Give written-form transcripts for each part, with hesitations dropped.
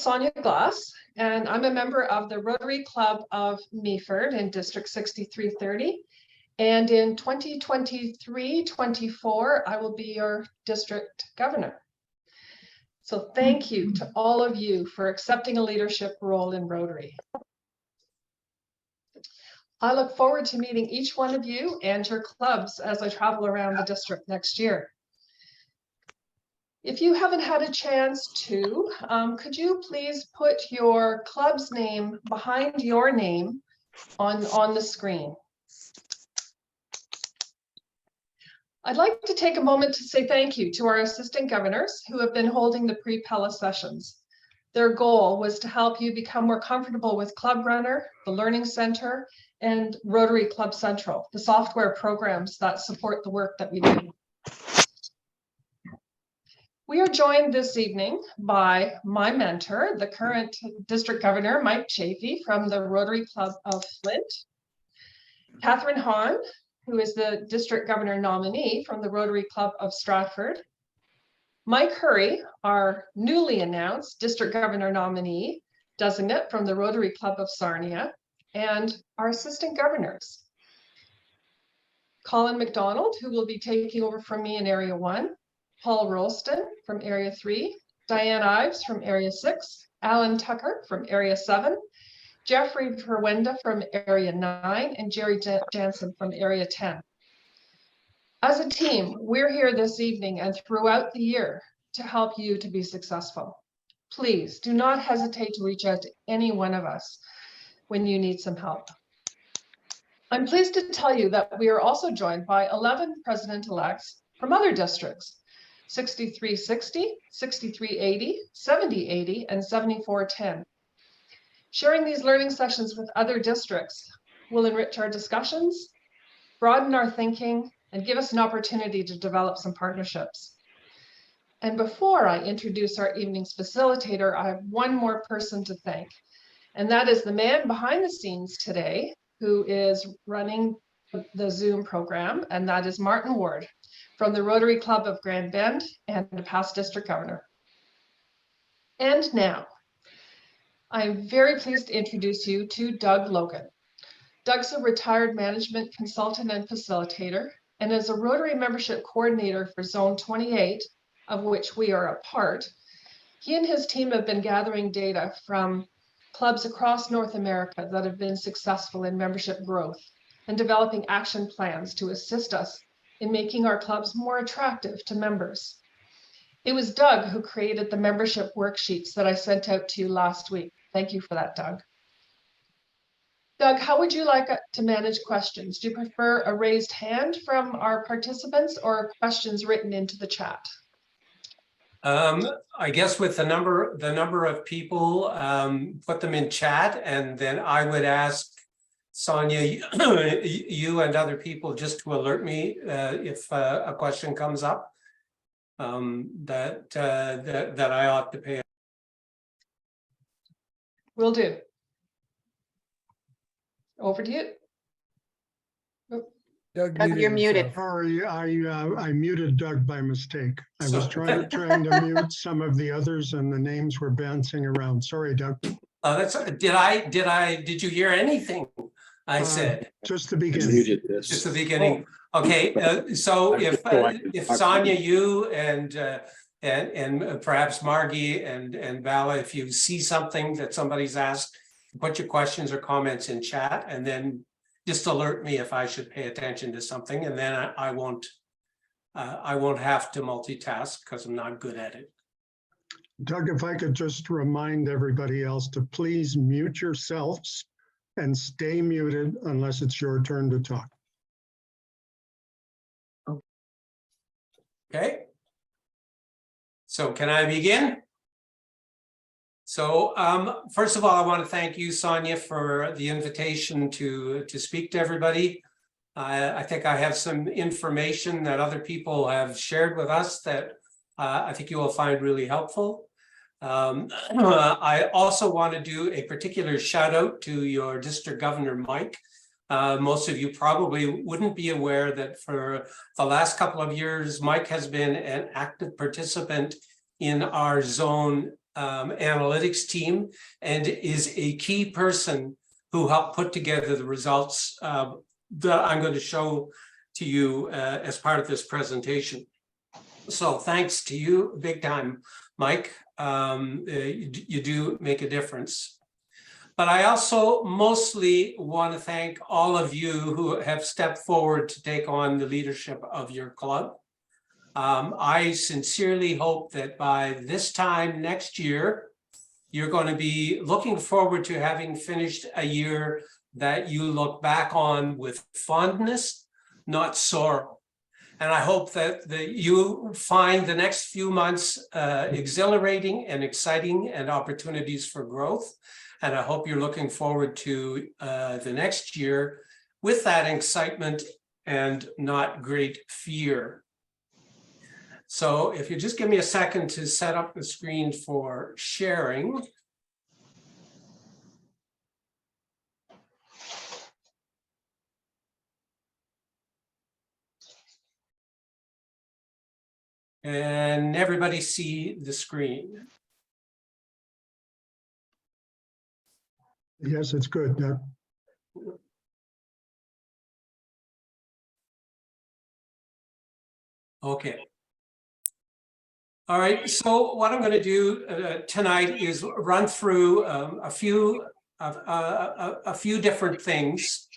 Sonia Glass, and I'm a member of the Rotary Club of Meaford in District 6330. And in 2023-24, I will be your district governor. So thank you to all of you for accepting a leadership role in Rotary. I look forward to meeting each one of you and your clubs as I travel around the district next year. If you haven't had a chance to, could you please put your club's name behind your name on the screen? I'd like to take a moment to say thank you to our assistant governors who have been holding the pre-PELA sessions. Their goal was to help you become more comfortable with Club Runner, the Learning Center, and Rotary Club Central, the software programs that support the work that we do. We are joined this evening by my mentor, the current district governor, Mike Chafee from the Rotary Club of Flint, Catherine Hahn, who is the district governor nominee from the Rotary Club of Stratford, Mike Hurry, our newly announced district governor nominee designate from the Rotary Club of Sarnia, and our assistant governors, Colin McDonald, who will be taking over from me in Area 1, Paul Rolston from Area 3, Diane Ives from Area 6, Alan Tucker from Area 7, Jeffrey Verwenda from Area 9, and Jerry Jansen from Area 10. As a team, we're here this evening and throughout the year to help you to be successful. Please do not hesitate to reach out to any one of us when you need some help. I'm pleased to tell you that we are also joined by 11 president-elects from other districts, 6360, 6380, 7080, and 7410. Sharing these learning sessions with other districts will enrich our discussions, broaden our thinking, and give us an opportunity to develop some partnerships. And before I introduce our evening's facilitator, I have one more person to thank, and that is the man behind the scenes today who is running the Zoom program, and that is Martin Ward from the Rotary Club of Grand Bend and the past district governor. And now, I'm very pleased to introduce you to Doug Logan. Doug's a retired management consultant and facilitator, and as a Rotary membership coordinator for Zone 28, of which we are a part, he and his team have been gathering data from clubs across North America that have been successful in membership growth and developing action plans to assist us in making our clubs more attractive to members. It was Doug who created the membership worksheets that I sent out to you last week. Thank you for that, Doug. Doug, how would you like to manage questions? Do you prefer a raised hand from our participants or questions written into the chat? I guess with the number of people, put them in chat, and then I would ask Sonia, you and other people just to alert me if a question comes up that I ought to pay. Will do. Over to you. Doug, you're muted. Sorry, I muted Doug by mistake. I was trying to mute some of the others, and the names were bouncing around. Sorry, Doug. Did you hear anything I said? Just the beginning. Just the beginning. Oh. Okay. So if Sonia, you and perhaps Margie and Vala, if you see something that somebody's asked, put your questions or comments in chat, and then just alert me if I should pay attention to something, and then I won't have to multitask because I'm not good at it. Doug, if I could just remind everybody else to please mute yourselves and stay muted unless it's your turn to talk. Okay. So can I begin? So first of all, I want to thank you, Sonia, for the invitation to speak to everybody. I think I have some information that other people have shared with us that I think you will find really helpful. I also want to do a particular shout out to your district governor, Mike. Most of you probably wouldn't be aware that for the last couple of years, Mike has been an active participant in our zone analytics team and is a key person who helped put together the results that I'm going to show to you as part of this presentation. So thanks to you, big time, Mike. You do make a difference. But I also mostly want to thank all of you who have stepped forward to take on the leadership of your club. I sincerely hope that by this time next year, you're going to be looking forward to having finished a year that you look back on with fondness, not sorrow. And I hope that you find the next few months exhilarating and exciting and opportunities for growth. And I hope you're looking forward to the next year with that excitement and not great fear. So if you just give me a second to set up the screen for sharing. And everybody see the screen. Yes, it's good, Doug. Okay. All right, so what I'm going to do tonight is run through a few different things.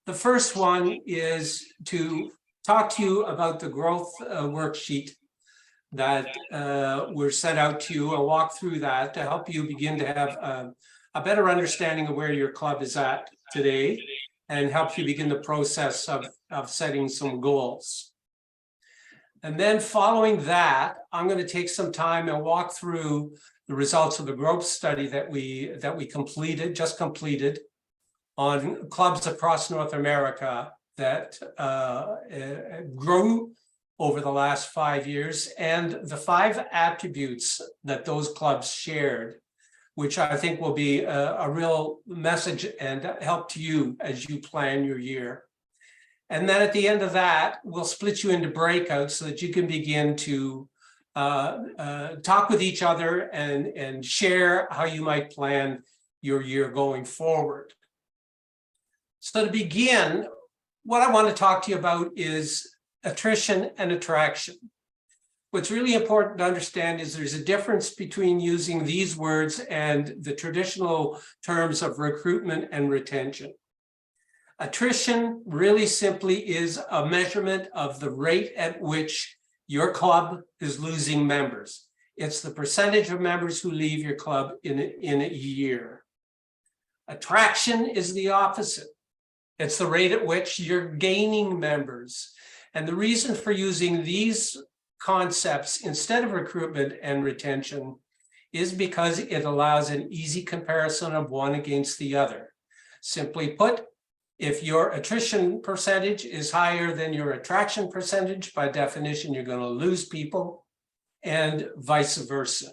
The first one is to talk to you about the growth worksheet that were sent out to you. I'll walk through that to help you begin to have a better understanding of where your club is at today and help you begin the process of setting some goals. And then following that, I'm going to take some time and walk through the results of the growth study that we just completed on clubs across North America that grew over the last 5 years, and the 5 attributes that those clubs shared, which I think will be a real message and help to you as you plan your year. And then at the end of that, we'll split you into breakouts so that you can begin to talk with each other and share how you might plan your year going forward. So to begin, what I want to talk to you about is attrition and attraction. What's really important to understand is there's a difference between using these words and the traditional terms of recruitment and retention. Attrition really simply is a measurement of the rate at which your club is losing members. It's the percentage of members who leave your club in a year. Attraction is the opposite. It's the rate at which you're gaining members. And the reason for using these concepts instead of recruitment and retention is because it allows an easy comparison of one against the other. Simply put, if your attrition percentage is higher than your attraction percentage, by definition, you're going to lose people, and vice versa.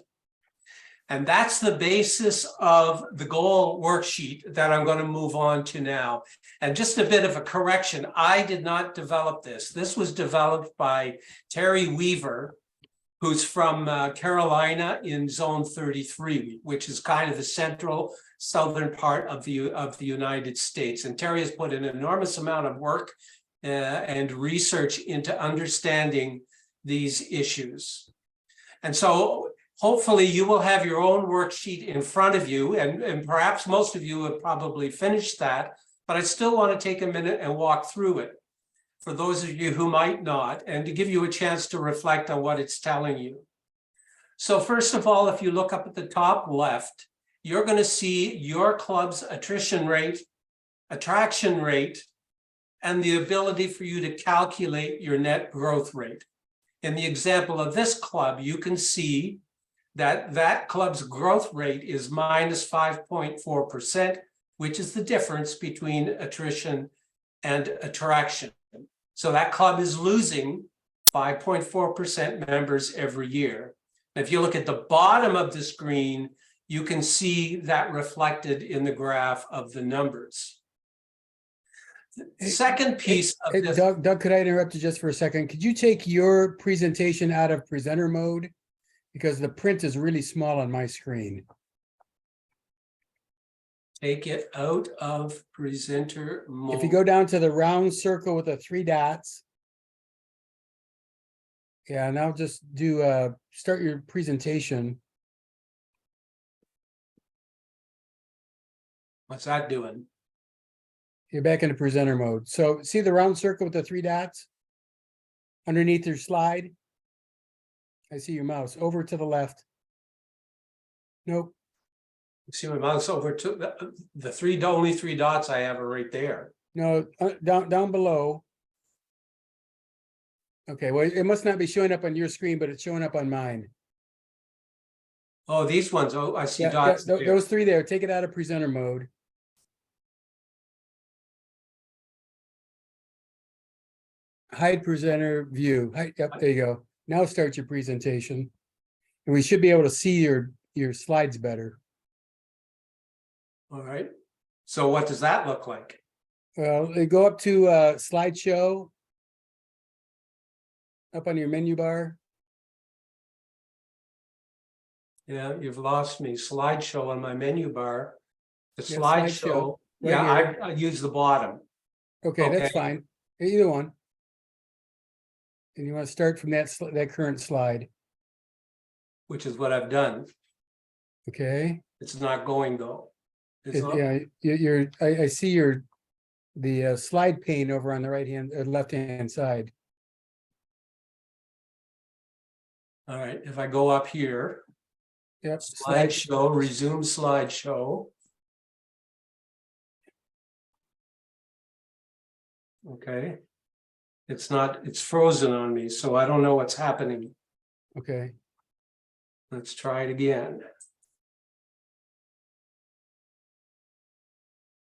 And that's the basis of the goal worksheet that I'm going to move on to now. And just a bit of a correction, I did not develop this. This was developed by Terry Weaver, who's from Carolina in Zone 33, which is kind of the central southern part of the United States. And Terry has put an enormous amount of work and research into understanding these issues. And so hopefully you will have your own worksheet in front of you, and perhaps most of you have probably finished that, but I still want to take a minute and walk through it for those of you who might not, and to give you a chance to reflect on what it's telling you. So first of all, if you look up at the top left, you're going to see your club's attrition rate, attraction rate, and the ability for you to calculate your net growth rate. In the example of this club, you can see that that club's growth rate is minus 5.4%, which is the difference between attrition and attraction. So that club is losing 5.4% members every year. If you look at the bottom of the screen, you can see that reflected in the graph of the numbers. The second piece of this. Doug, could I interrupt you just for a second? Could you take your presentation out of presenter mode because the print is really small on my screen. Take it out of presenter mode. If you go down to the round circle with the 3 dots. Yeah, now just do start your presentation. What's that doing? You're back into presenter mode. So see the round circle with the 3 dots? Underneath your slide? I see your mouse over to the left. Nope. See my mouse over to the only 3 dots I have are right there. No, down below. Okay, well, it must not be showing up on your screen, but it's showing up on mine. Oh, these ones. Oh, I see Yeah, dots there. those 3 there. Take it out of presenter mode. Hide presenter view. Yep, there you go. Now start your presentation. And we should be able to see your slides better. All right. So what does that look like? Well, they go up to slideshow. Up on your menu bar. Yeah, you've lost me. Slideshow on my menu bar. The Yeah, slideshow. slideshow, right Yeah, here. I use the bottom, Okay, that's Okay. fine. Either one. And you want to start from that current slide. which is what I've done. Okay. It's not going though. It's not- Yeah, I see the slide pane over on the left-hand side. All right, if I go up here, Yep. slideshow, resume slideshow. Okay. It's frozen on me, so I don't know what's happening. Okay. Let's try it again.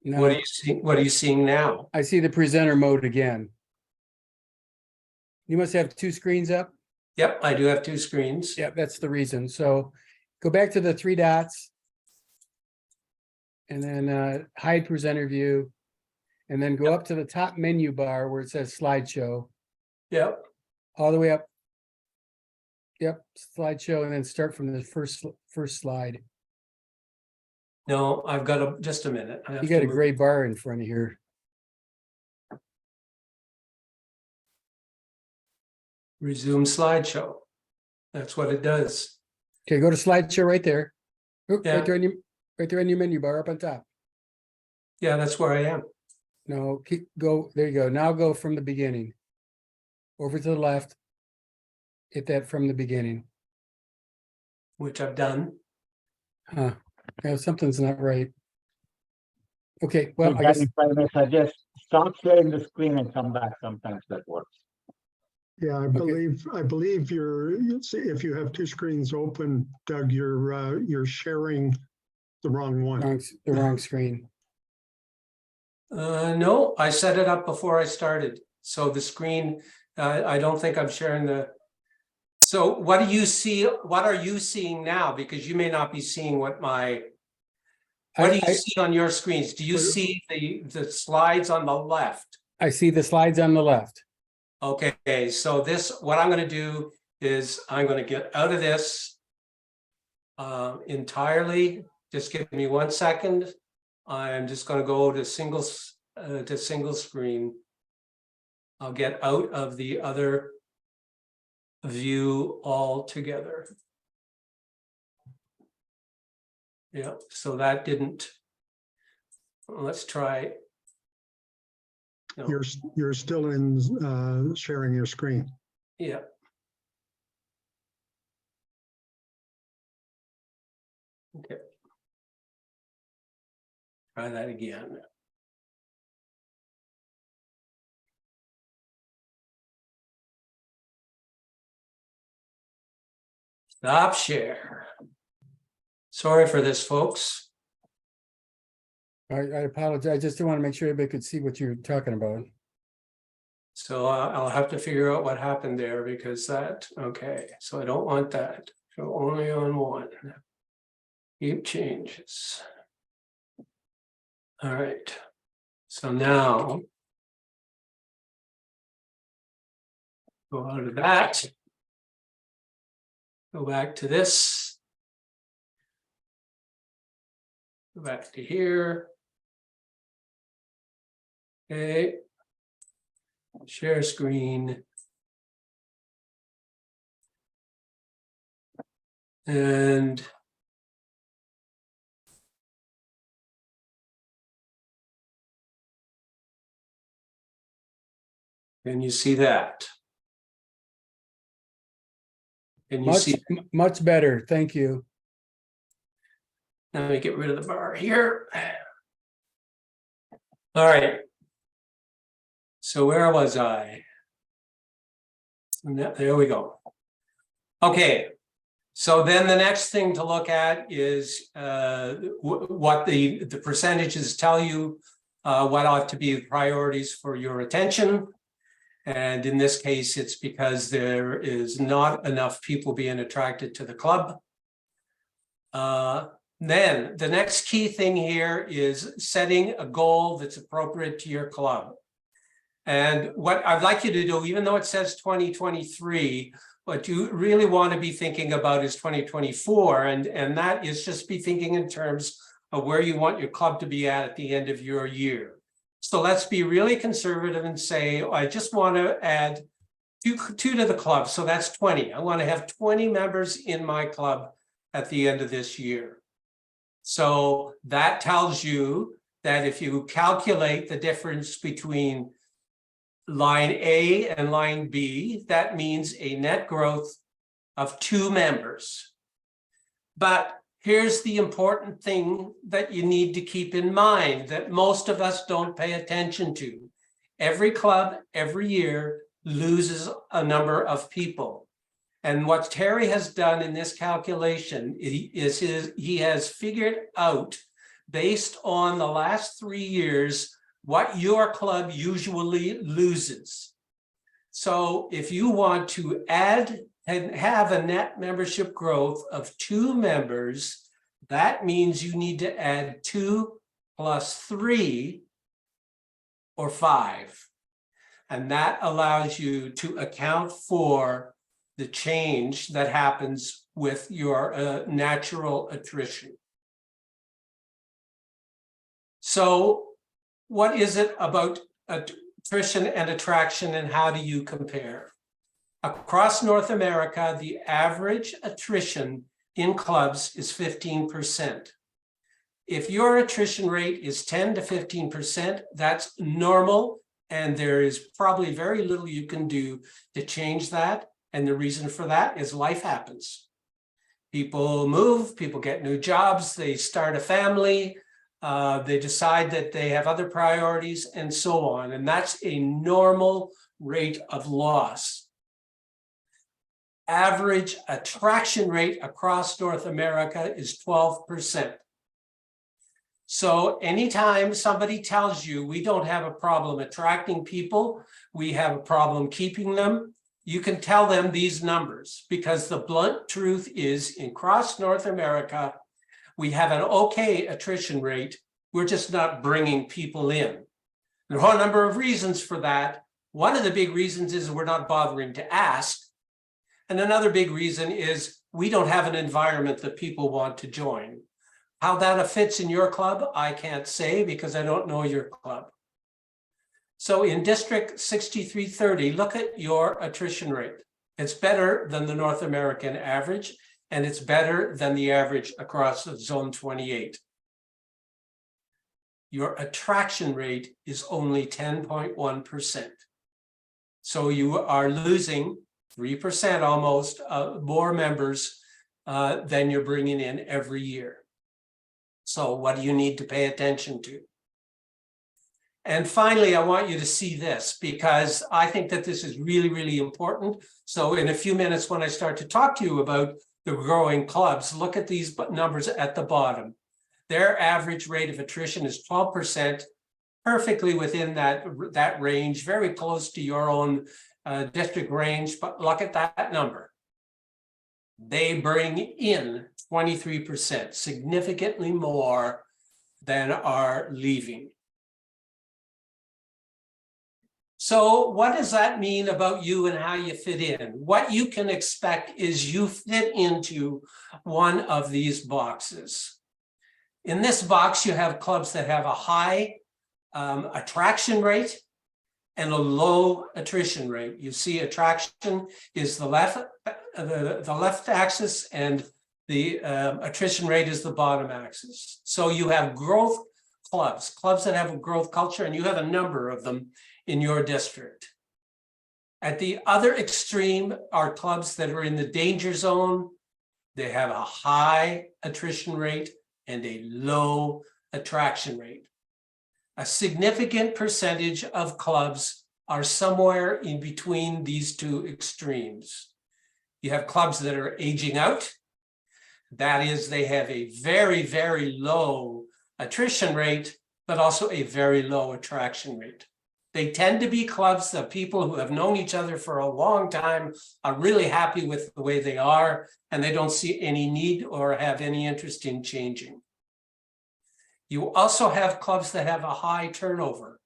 Now, What are you seeing? What are you seeing now? I see the presenter mode again. You must have 2 screens up. Yep, I do have 2 screens. Yep, that's the reason. So go back to the 3 dots. And then hide presenter view. And then go up to the top menu bar where it says slideshow, Yep. all the way up. Yep, slideshow, and then start from the first slide. No, I've got just a minute. I have You got to a move. gray bar in front of here. Resume slideshow. That's what it does. Okay, go to slideshow right there. Oop, Yeah. right there on your menu bar up on top. Yeah, that's where I am. No, there you go. Now go from the beginning. Over to the left. Hit that from the beginning. Which I've done. Huh. Yeah, something's not right. Okay, well, Hey, I Dan, guess, if I may suggest, stop sharing the screen and come back. Sometimes that works. Yeah, I believe if you have 2 screens open, Doug, you're sharing the wrong one. the wrong screen. No, I set it up before I started. So the screen, I don't think I'm sharing the. So what do you see? What are you seeing now? Because you may not be seeing what my. What do you see on your screens? Do you see the slides on the left? I see the slides on the left. Okay, so what I'm gonna do is I'm gonna get out of this entirely. Just give me 1 second. I'm just gonna go to single screen. I'll get out of the other view altogether. Yeah, so that didn't. Let's try. No. You're still in sharing your screen. Yeah. Okay. Try that again. Stop share. Sorry for this, folks. I apologize. I just want to make sure everybody could see what you're talking about. So I'll have to figure out what happened there because okay, so I don't want that. So only on one. Keep changes. All right. So now go out of that. Go back to this. Go back to here. Okay. Share screen. And can you see that? Can you see? Much better. Thank you. Let me get rid of the bar here. All right. So where was I? There we go. Okay. So then the next thing to look at is what the percentages tell you, what ought to be the priorities for your attention. And in this case, it's because there is not enough people being attracted to the club. Then the next key thing here is setting a goal that's appropriate to your club. And what I'd like you to do, even though it says 2023, what you really want to be thinking about is 2024. And that is just be thinking in terms of where you want your club to be at the end of your year. So let's be really conservative and say, I just want to add two to the club. So that's 20. I want to have 20 members in my club at the end of this year. So that tells you that if you calculate the difference between line A and line B, that means a net growth of 2 members. But here's the important thing that you need to keep in mind that most of us don't pay attention to. Every club, every year, loses a number of people. And what Terry has done in this calculation is he has figured out, based on the last 3 years, what your club usually loses. So if you want to add and have a net membership growth of 2 members, that means you need to add 2 plus 3 or 5. And that allows you to account for the change that happens with your natural attrition. So what is it about attrition and attraction, and how do you compare? Across North America, the average attrition in clubs is 15%. If your attrition rate is 10 to 15%, that's normal, and there is probably very little you can do to change that. And the reason for that is life happens. People move, people get new jobs, they start a family, they decide that they have other priorities, and so on. And that's a normal rate of loss. Average attraction rate across North America is 12%. So anytime somebody tells you we don't have a problem attracting people, we have a problem keeping them, you can tell them these numbers, because the blunt truth is, across North America, we have an okay attrition rate. We're just not bringing people in. There are a number of reasons for that. One of the big reasons is we're not bothering to ask. And another big reason is we don't have an environment that people want to join. How that fits in your club, I can't say, because I don't know your club. So in District 6330, look at your attrition rate. It's better than the North American average, and it's better than the average across Zone 28. Your attraction rate is only 10.1%. So you are losing 3% almost more members than you're bringing in every year. So what do you need to pay attention to? And finally, I want you to see this, because I think that this is really, really important. So in a few minutes, when I start to talk to you about the growing clubs, look at these numbers at the bottom. Their average rate of attrition is 12%, perfectly within that range, very close to your own district range, but look at that number. They bring in 23%, significantly more than are leaving. So what does that mean about you and how you fit in? What you can expect is you fit into one of these boxes. In this box, you have clubs that have a high attraction rate and a low attrition rate. You see attraction is the left axis, and the attrition rate is the bottom axis. So you have growth clubs that have a growth culture, and you have a number of them in your district. At the other extreme are clubs that are in the danger zone. They have a high attrition rate and a low attraction rate. A significant percentage of clubs are somewhere in between these two extremes. You have clubs that are aging out. That is, they have a very, very low attrition rate, but also a very low attraction rate. They tend to be clubs that people who have known each other for a long time are really happy with the way they are, and they don't see any need or have any interest in changing. You also have clubs that have a high turnover,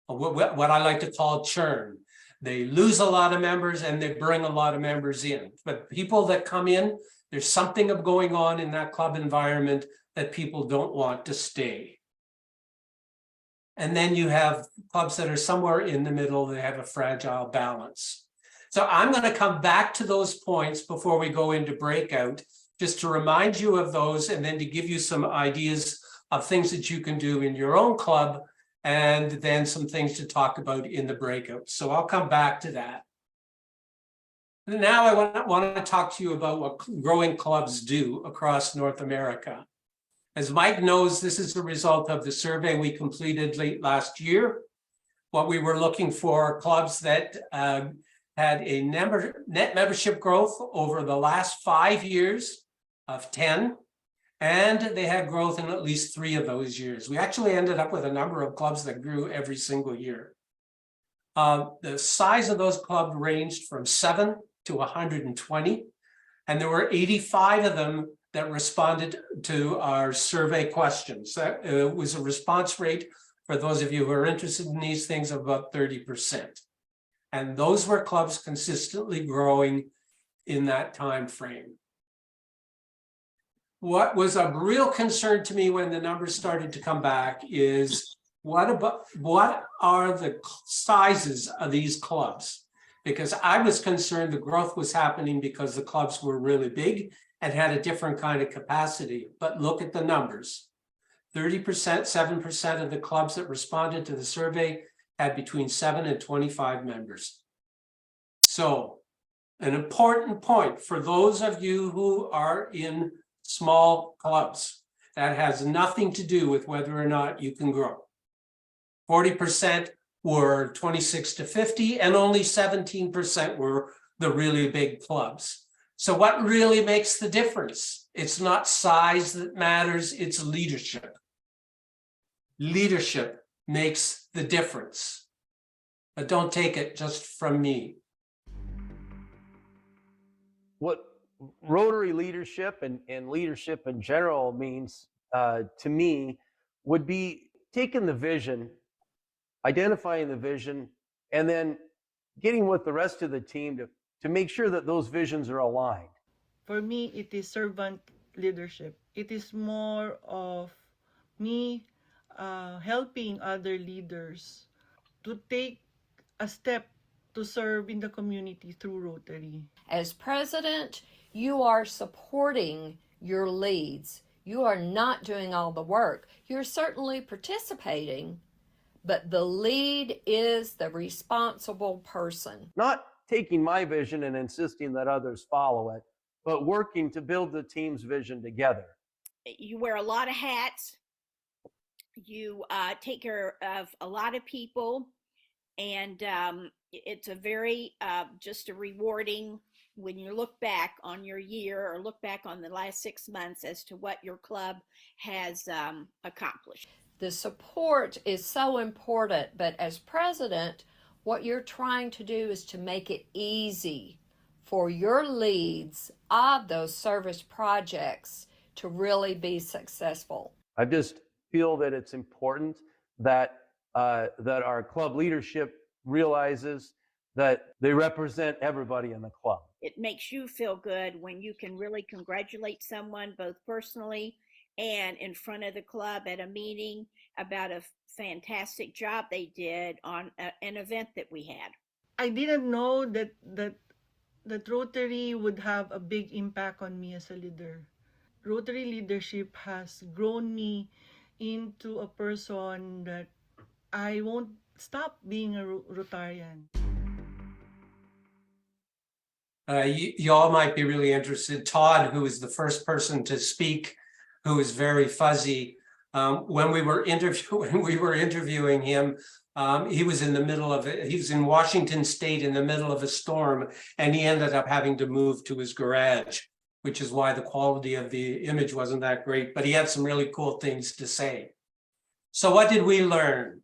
what I like to call churn. They lose a lot of members and they bring a lot of members in. But people that come in, there's something going on in that club environment that people don't want to stay. And then you have clubs that are somewhere in the middle, they have a fragile balance. So I'm going to come back to those points before we go into breakout, just to remind you of those and then to give you some ideas of things that you can do in your own club, and then some things to talk about in the breakout. So I'll come back to that. Now I want to talk to you about what growing clubs do across North America. As Mike knows, this is the result of the survey we completed late last year. What we were looking for clubs that had a net membership growth over the last 5 years of 10, and they had growth in at least 3 of those years. We actually ended up with a number of clubs that grew every single year. The size of those clubs ranged from 7 to 120, and there were 85 of them that responded to our survey questions. That was a response rate, for those of you who are interested in these things, of about 30%. And those were clubs consistently growing in that time frame. What was a real concern to me when the numbers started to come back is what are the sizes of these clubs? Because I was concerned the growth was happening because the clubs were really big and had a different kind of capacity. But look at the numbers. 30%, 7% of the clubs that responded to the survey had between 7 and 25 members. So an important point for those of you who are in small clubs, that has nothing to do with whether or not you can grow. 40% were 26 to 50, and only 17% were the really big clubs. So what really makes the difference? It's not size that matters, it's leadership. Leadership makes the difference. But don't take it just from me. What Rotary leadership and leadership in general means to me would be taking the vision, identifying the vision, and then getting with the rest of the team to make sure that those visions are aligned. For me, it is servant leadership. It is more of me helping other leaders to take a step to serve in the community through Rotary. As president, you are supporting your leads. You are not doing all the work. You're certainly participating, but the lead is the responsible person. Not taking my vision and insisting that others follow it, but working to build the team's vision together. You wear a lot of hats. You take care of a lot of people, and it's a very just a rewarding when you look back on your year or look back on the last 6 months as to what your club has accomplished. The support is so important, but as president, what you're trying to do is to make it easy for your leads of those service projects to really be successful. I just feel that it's important that that our club leadership realizes that they represent everybody in the club. It makes you feel good when you can really congratulate someone both personally and in front of the club at a meeting about a fantastic job they did on an event that we had. I didn't know that Rotary would have a big impact on me as a leader. Rotary leadership has grown me into a person that I won't stop being a Rotarian. You all might be really interested. Todd, who is the first person to speak, who is very fuzzy. When we were interviewing him, he was in the middle of it. He was in Washington State in the middle of a storm, and he ended up having to move to his garage, which is why the quality of the image wasn't that great, but he had some really cool things to say. So what did we learn?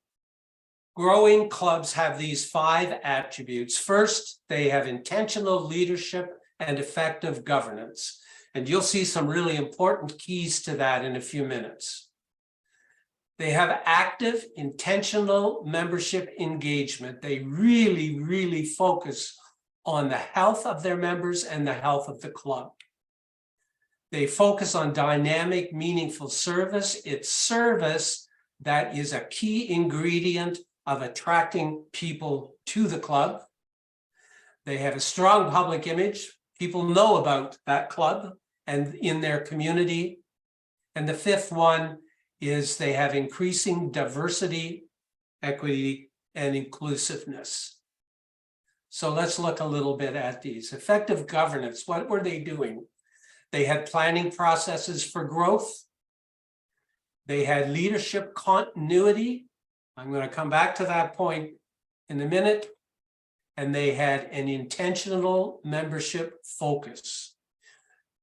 Growing clubs have these 5 attributes. First, they have intentional leadership and effective governance. And you'll see some really important keys to that in a few minutes. They have active, intentional membership engagement. They really, really focus on the health of their members and the health of the club. They focus on dynamic, meaningful service. It's service that is a key ingredient of attracting people to the club. They have a strong public image. People know about that club and in their community. And the 5th one is they have increasing diversity, equity, and inclusiveness. So let's look a little bit at these. Effective governance, what were they doing? They had planning processes for growth. They had leadership continuity. I'm going to come back to that point in a minute. And they had an intentional membership focus.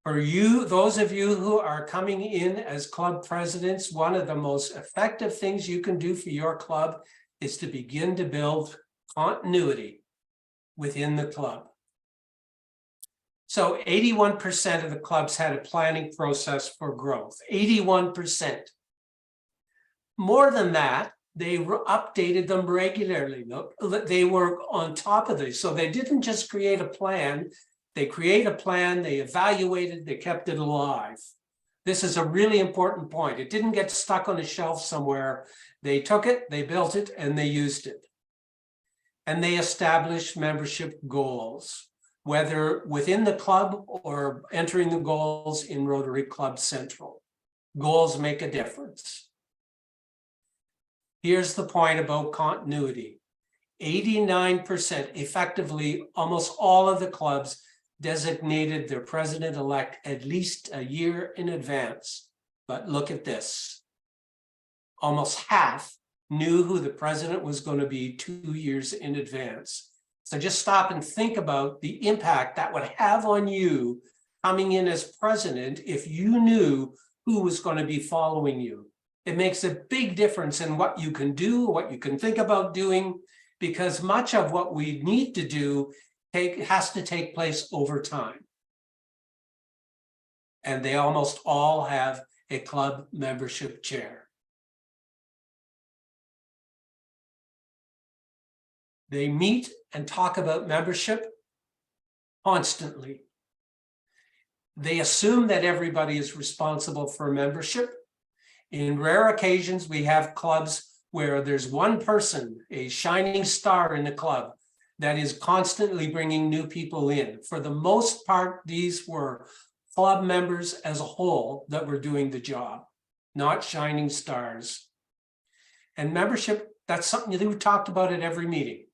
For you, those of you who are coming in as club presidents, one of the most effective things you can do for your club is to begin to build continuity within the club. So 81% of the clubs had a planning process for growth, 81%. More than that, they updated them regularly. They were on top of this. So they didn't just create a plan. They create a plan, they evaluated, they kept it alive. This is a really important point. It didn't get stuck on a shelf somewhere. They took it, they built it, and they used it. And they established membership goals, whether within the club or entering the goals in Rotary Club Central. Goals make a difference. Here's the point about continuity. 89%, effectively, almost all of the clubs designated their president-elect at least a year in advance. But look at this. Almost half knew who the president was going to be 2 years in advance. So just stop and think about the impact that would have on you coming in as president if you knew who was going to be following you. It makes a big difference in what you can do, what you can think about doing, because much of what we need to do has to take place over time. And they almost all have a club membership chair. They meet and talk about membership constantly. They assume that everybody is responsible for membership. In rare occasions, we have clubs where there's one person, a shining star in the club, that is constantly bringing new people in. For the most part, these were club members as a whole that were doing the job, not shining stars. And membership, that's something that we talked about at every meeting.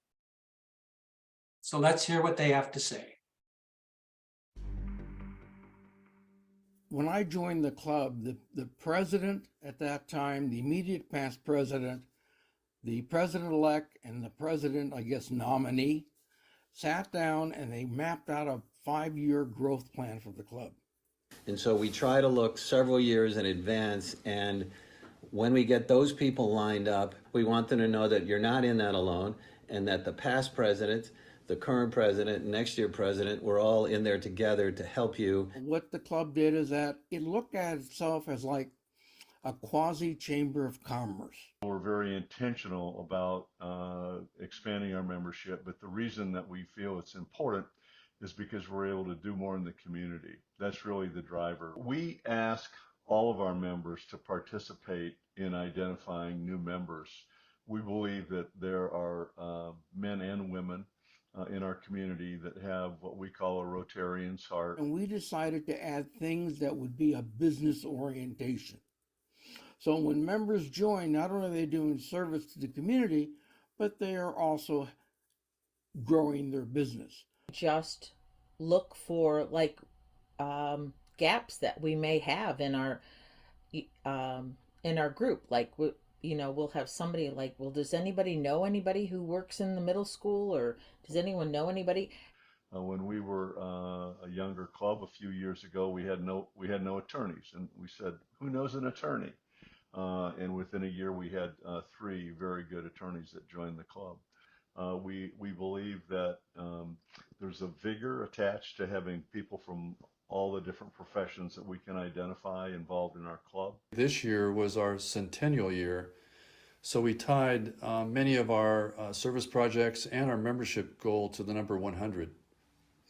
So let's hear what they have to say. When I joined the club, the president at that time, the immediate past president, the president-elect and the president, I guess, nominee, sat down and they mapped out a 5-year growth plan for the club. And so we try to look several years in advance, and when we get those people lined up, we want them to know that you're not in that alone, and that the past president, the current president, next year president, we're all in there together to help you. What the club did is that it looked at itself as like a quasi chamber of commerce. We're very intentional about expanding our membership, but the reason that we feel it's important is because we're able to do more in the community. That's really the driver. We ask all of our members to participate in identifying new members. We believe that there are men and women in our community that have what we call a Rotarian's heart. And we decided to add things that would be a business orientation. So when members join, not only are they doing service to the community, but they are also growing their business. Just look for like gaps that we may have in our group. Like we'll have somebody like, well, does anybody know anybody who works in the middle school, or does anyone know anybody? When we were a younger club a few years ago, we had no attorneys, and we said, who knows an attorney? And within a year, we had 3 very good attorneys that joined the club. We believe that there's a vigor attached to having people from all the different professions that we can identify involved in our club. This year was our centennial year, so we tied many of our service projects and our membership goal to the number 100.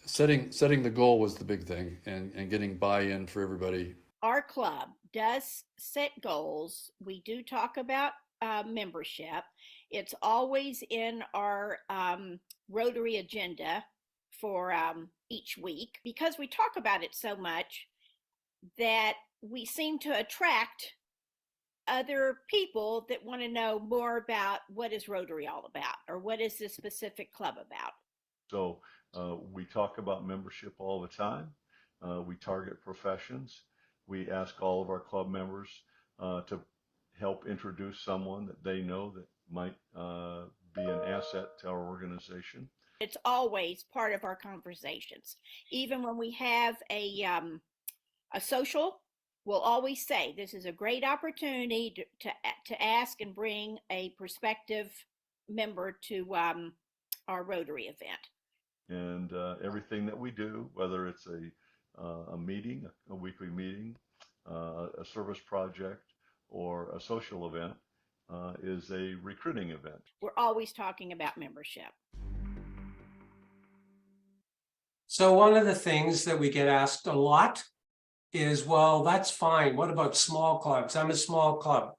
Setting the goal was the big thing, and getting buy-in for everybody. Our club does set goals. We do talk about membership. It's always in our Rotary agenda for each week, because we talk about it so much that we seem to attract other people that want to know more about what is Rotary all about, or what is this specific club about. So we talk about membership all the time. We target professions. We ask all of our club members to help introduce someone that they know that might be an asset to our organization. It's always part of our conversations. Even when we have a social, we'll always say this is a great opportunity to ask and bring a prospective member to our Rotary event. And everything that we do, whether it's a meeting, a weekly meeting, a service project, or a social event, is a recruiting event. We're always talking about membership. So one of the things that we get asked a lot is, well, that's fine. What about small clubs? I'm a small club.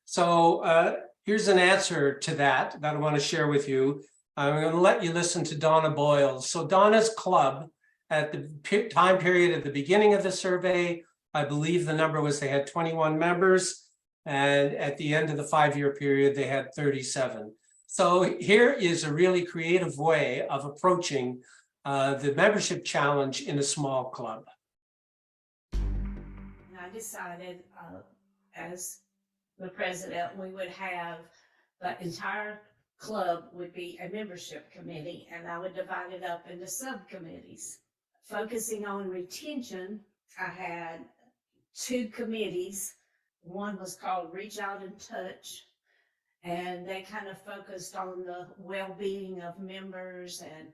So here's an answer to that I want to share with you. I'm going to let you listen to Donna Boyles. So Donna's club, at the time period at the beginning of the survey, I believe the number was they had 21 members. And at the end of the 5-year period, they had 37. So here is a really creative way of approaching the membership challenge in a small club. And I decided as the president, we would have the entire club would be a membership committee, and I would divide it up into subcommittees. Focusing on retention, I had 2 committees. One was called Reach Out and Touch, and they kind of focused on the well-being of members, and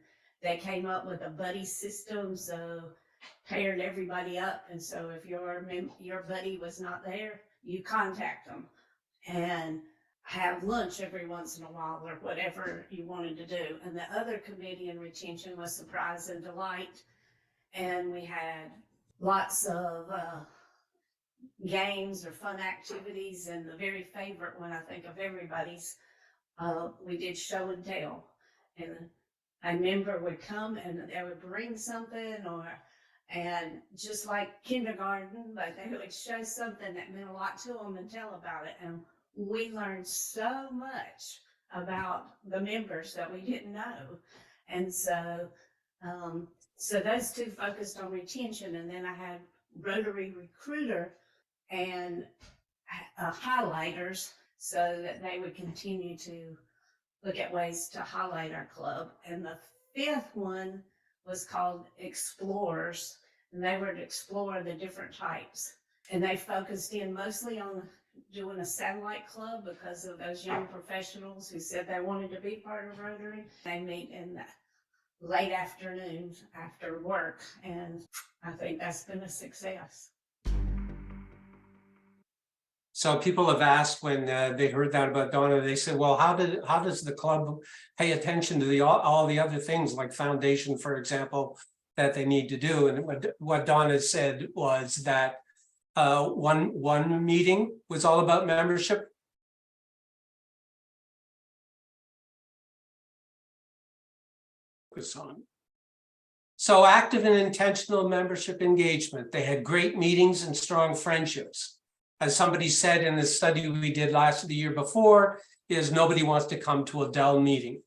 they came up with a buddy system, so paired everybody up. And so if your buddy was not there, you contact them and have lunch every once in a while, or whatever you wanted to do. And the other committee in retention was Surprise and Delight, and we had lots of games or fun activities. And the very favorite one, I think, of everybody's, we did show and tell. And a member would come and they would bring something, and just like kindergarten, but they would show something that meant a lot to them and tell about it. And we learned so much about the members that we didn't know. And so, so those 2 focused on retention. And then I had Rotary Recruiter and highlighters, so that they would continue to look at ways to highlight our club. And the 5th one was called Explorers, and they were to explore the different types. And they focused in mostly on doing a satellite club because of those young professionals who said they wanted to be part of Rotary. They meet in the late afternoons after work, and I think that's been a success. So people have asked when they heard that about Donna, they said, well, how does the club pay attention to all the other things like foundation, for example, that they need to do? And what Donna said was that one meeting was all about membership. So active and intentional membership engagement. They had great meetings and strong friendships. As somebody said in the study we did the year before, is nobody wants to come to a dull meeting.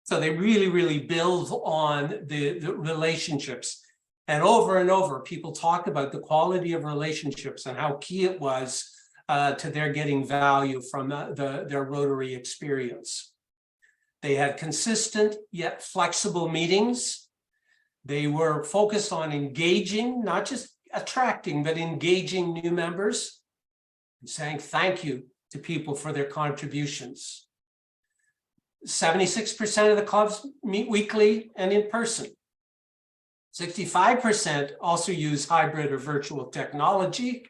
So they really build on the relationships. And over, people talk about the quality of relationships and how key it was to their getting value from their Rotary experience. They had consistent yet flexible meetings. They were focused on engaging, not just attracting, but engaging new members and saying thank you to people for their contributions. 76% of the clubs meet weekly and in person. 65% also use hybrid or virtual technology.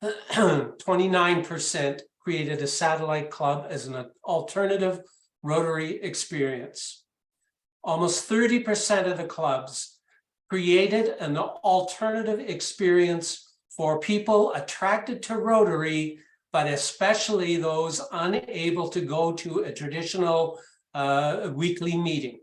29% created a satellite club as an alternative Rotary experience. Almost 30% of the clubs created an alternative experience for people attracted to Rotary, but especially those unable to go to a traditional weekly meeting.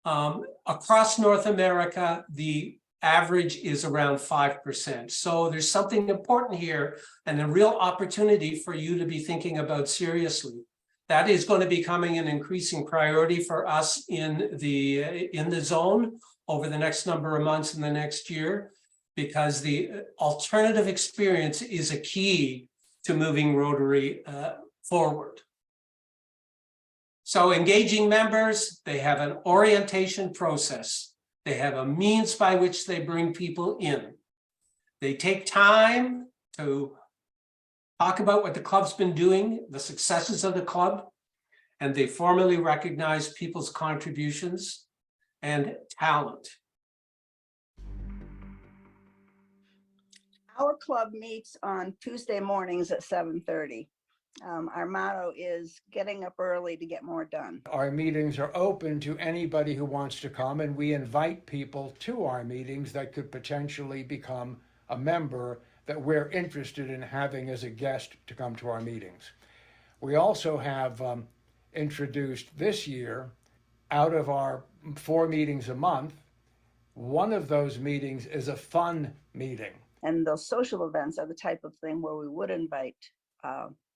Across North America, the average is around 5%. So there's something important here and a real opportunity for you to be thinking about seriously. That is going to be becoming an increasing priority for us in the zone over the next number of months in the next year, because the alternative experience is a key to moving Rotary forward. So engaging members, they have an orientation process. They have a means by which they bring people in. They take time to talk about what the club's been doing, the successes of the club, and they formally recognize people's contributions and talent. Our club meets on Tuesday mornings at 7:30. Our motto is getting up early to get more done. Our meetings are open to anybody who wants to come, and we invite people to our meetings that could potentially become a member that we're interested in having as a guest to come to our meetings. We also have introduced this year, out of our 4 meetings a month, one of those meetings is a fun meeting. And those social events are the type of thing where we would invite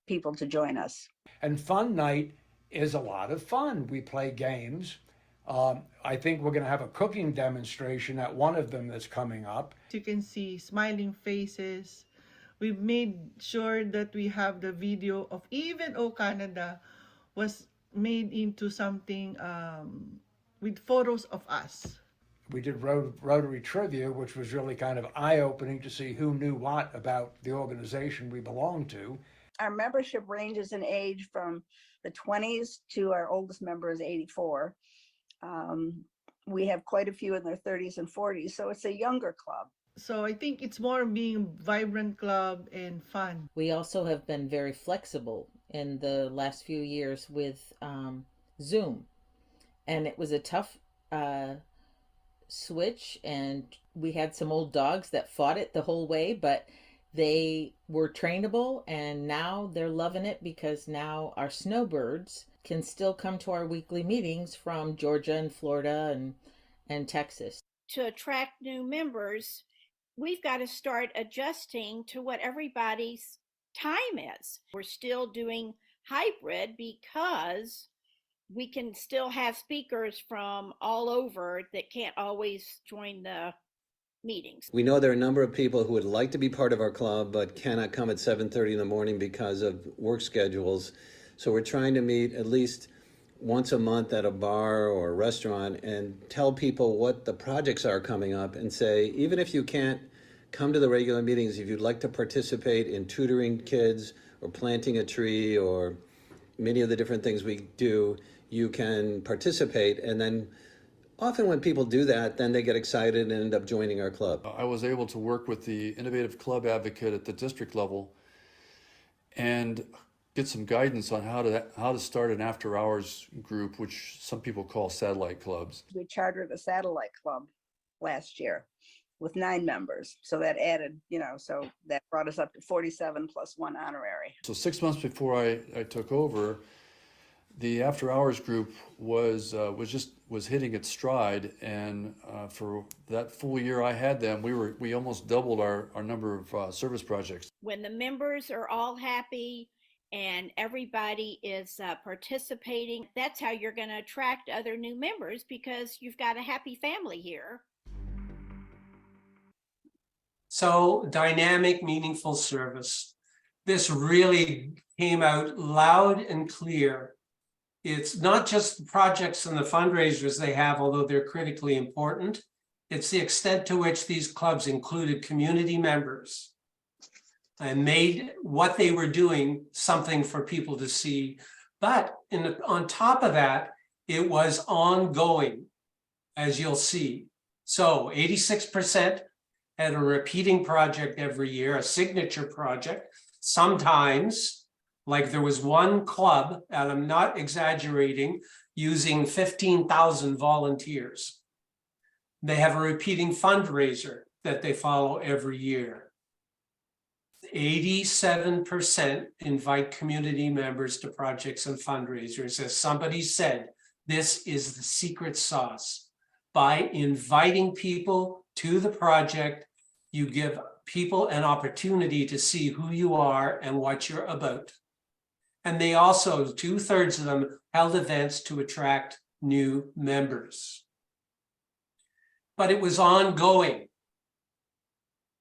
people to join us. And fun night is a lot of fun. We play games. I think we're going to have a cooking demonstration at one of them that's coming up. You can see smiling faces. We've made sure that we have the video of even O Canada was made into something with photos of us. We did Rotary Trivia, which was really kind of eye-opening to see who knew what about the organization we belong to. Our membership ranges in age from the 20s to our oldest member is 84. We have quite a few in their 30s and 40s, so it's a younger club. So I think it's more being vibrant club and fun. We also have been very flexible in the last few years with Zoom. And it was a tough switch, and we had some old dogs that fought it the whole way, but they were trainable, and now they're loving it because now our snowbirds can still come to our weekly meetings from Georgia and Florida and Texas. To attract new members, we've got to start adjusting to what everybody's time is. We're still doing hybrid because we can still have speakers from all over that can't always join the meetings. We know there are a number of people who would like to be part of our club but cannot come at 7:30 in the morning because of work schedules. So we're trying to meet at least once a month at a bar or a restaurant and tell people what the projects are coming up and say, even if you can't come to the regular meetings, if you'd like to participate in tutoring kids or planting a tree or many of the different things we do, you can participate. And then often when people do that, then they get excited and end up joining our club. I was able to work with the Innovative Club Advocate at the district level and get some guidance on how to start an after-hours group, which some people call satellite clubs. We chartered a satellite club last year with 9 members. So that added, so that brought us up to 47 plus 1 honorary. So 6 months before I took over, the after-hours group was hitting its stride, and for that full year I had them, we almost doubled our number of service projects. When the members are all happy and everybody is participating, that's how you're going to attract other new members, because you've got a happy family here. So dynamic, meaningful service. This really came out loud and clear. It's not just the projects and the fundraisers they have, although they're critically important. It's the extent to which these clubs included community members and made what they were doing something for people to see. But on top of that, it was ongoing, as you'll see. So 86% had a repeating project every year, a signature project. Sometimes, like there was one club, and I'm not exaggerating, using 15,000 volunteers. They have a repeating fundraiser that they follow every year. 87% invite community members to projects and fundraisers. As somebody said, this is the secret sauce. By inviting people to the project, you give people an opportunity to see who you are and what you're about. And they also, 2/3 of them, held events to attract new members. But it was ongoing.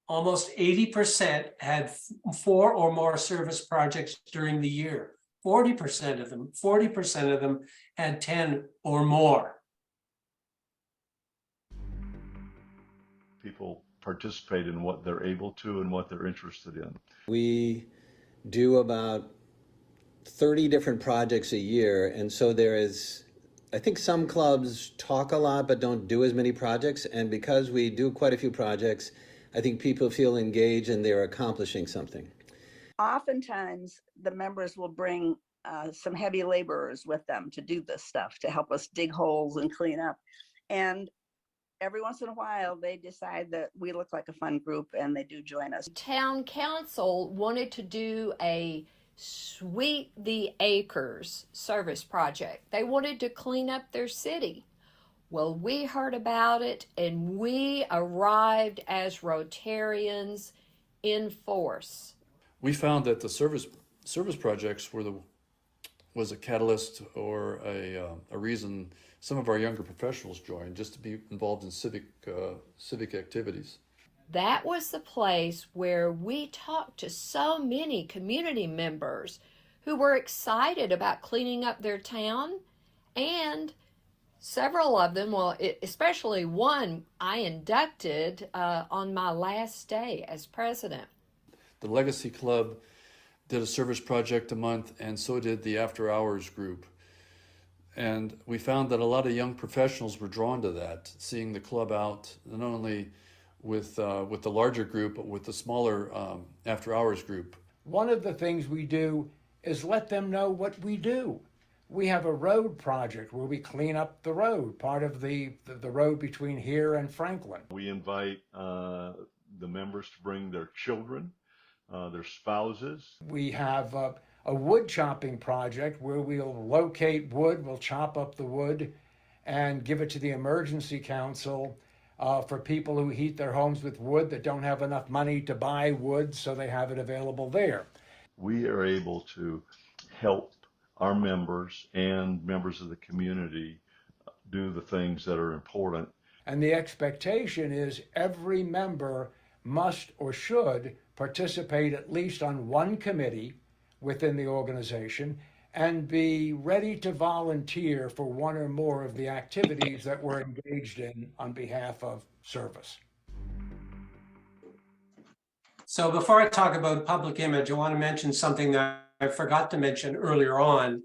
Almost 80% had 4 or more service projects during the year. 40% of them had 10 or more. People participate in what they're able to and what they're interested in. We do about 30 different projects a year, and so there is, I think some clubs talk a lot but don't do as many projects, and because we do quite a few projects, I think people feel engaged and they're accomplishing something. Oftentimes, the members will bring some heavy laborers with them to do this stuff, to help us dig holes and clean up. And every once in a while, they decide that we look like a fun group and they do join us. Town council wanted to do a Sweep the Acres service project. They wanted to clean up their city. Well, we heard about it and we arrived as Rotarians in force. We found that the service projects was a catalyst or a reason some of our younger professionals joined, just to be involved in civic activities. That was the place where we talked to so many community members who were excited about cleaning up their town, and several of them, well, especially one I inducted on my last day as president. The Legacy Club did a service project a month, and so did the After Hours group. And we found that a lot of young professionals were drawn to that, seeing the club out, not only with the larger group, but with the smaller After Hours group. One of the things we do is let them know what we do. We have a road project where we clean up the road, part of the road between here and Franklin. We invite the members to bring their children, their spouses. We have a wood chopping project where we'll locate wood, we'll chop up the wood and give it to the emergency council for people who heat their homes with wood that don't have enough money to buy wood, so they have it available there. We are able to help our members and members of the community do the things that are important. And the expectation is every member must or should participate at least on one committee within the organization and be ready to volunteer for one or more of the activities that we're engaged in on behalf of service. So before I talk about public image, I want to mention something that I forgot to mention earlier on,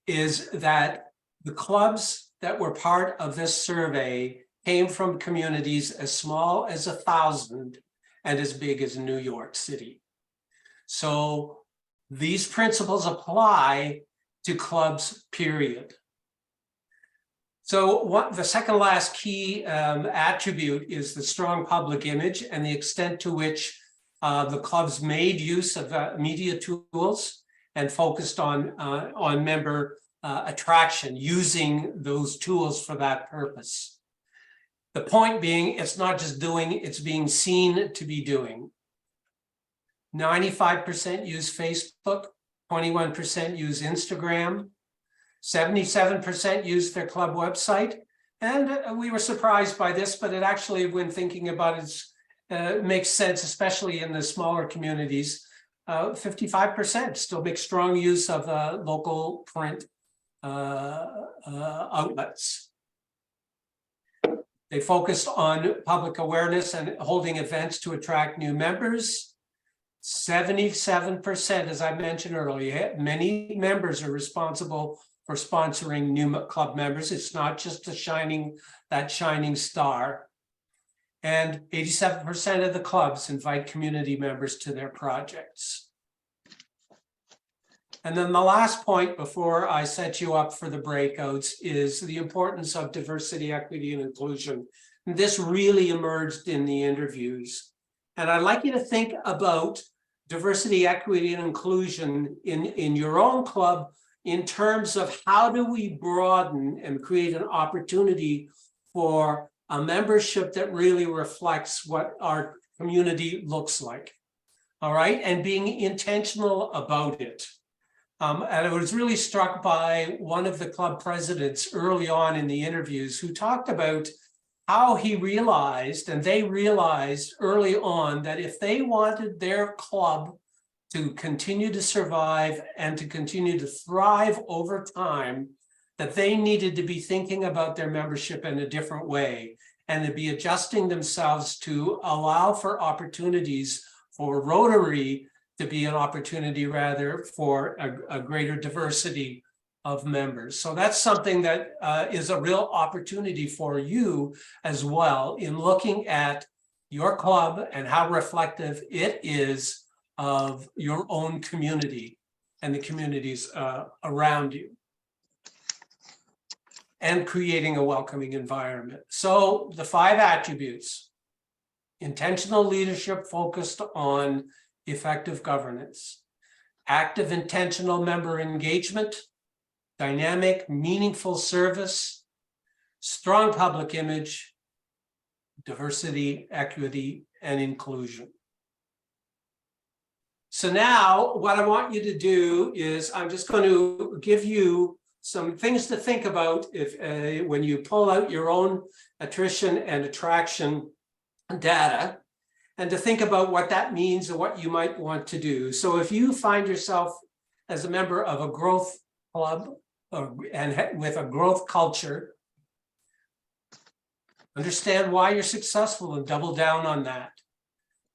is that the clubs that were part of this survey came from communities as small as 1,000 and as big as New York City. So These principles apply to clubs, period. So what the second last key attribute is the strong public image and the extent to which the clubs made use of media tools and focused on member attraction, using those tools for that purpose. The point being, it's not just doing, it's being seen to be doing. 95% use Facebook, 21% use Instagram, 77% use their club website. And we were surprised by this, but it actually, when thinking about it, makes sense, especially in the smaller communities. 55% still make strong use of local print outlets. They focused on public awareness and holding events to attract new members. 77%, as I mentioned earlier, many members are responsible for sponsoring new club members. It's not just that shining star. And 87% of the clubs invite community members to their projects. And then the last point before I set you up for the breakouts is the importance of diversity, equity, and inclusion. And this really emerged in the interviews. And I'd like you to think about diversity, equity, and inclusion in your own club in terms of how do we broaden and create an opportunity for a membership that really reflects what our community looks like. All right, and being intentional about it. And I was really struck by one of the club presidents early on in the interviews who talked about how he realized, and they realized early on, that if they wanted their club to continue to survive and to continue to thrive over time, that they needed to be thinking about their membership in a different way and to be adjusting themselves to allow for opportunities for Rotary to be an opportunity rather for a greater diversity of members. So that's something that is a real opportunity for you as well in looking at your club and how reflective it is of your own community and the communities around you, and creating a welcoming environment. So the 5 attributes: intentional leadership focused on effective governance, active, intentional member engagement, dynamic, meaningful service, strong public image, diversity, equity, and inclusion. So now what I want you to do is I'm just going to give you some things to think about if when you pull out your own attrition and attraction data, and to think about what that means and what you might want to do. So if you find yourself as a member of a growth club and with a growth culture, understand why you're successful and double down on that.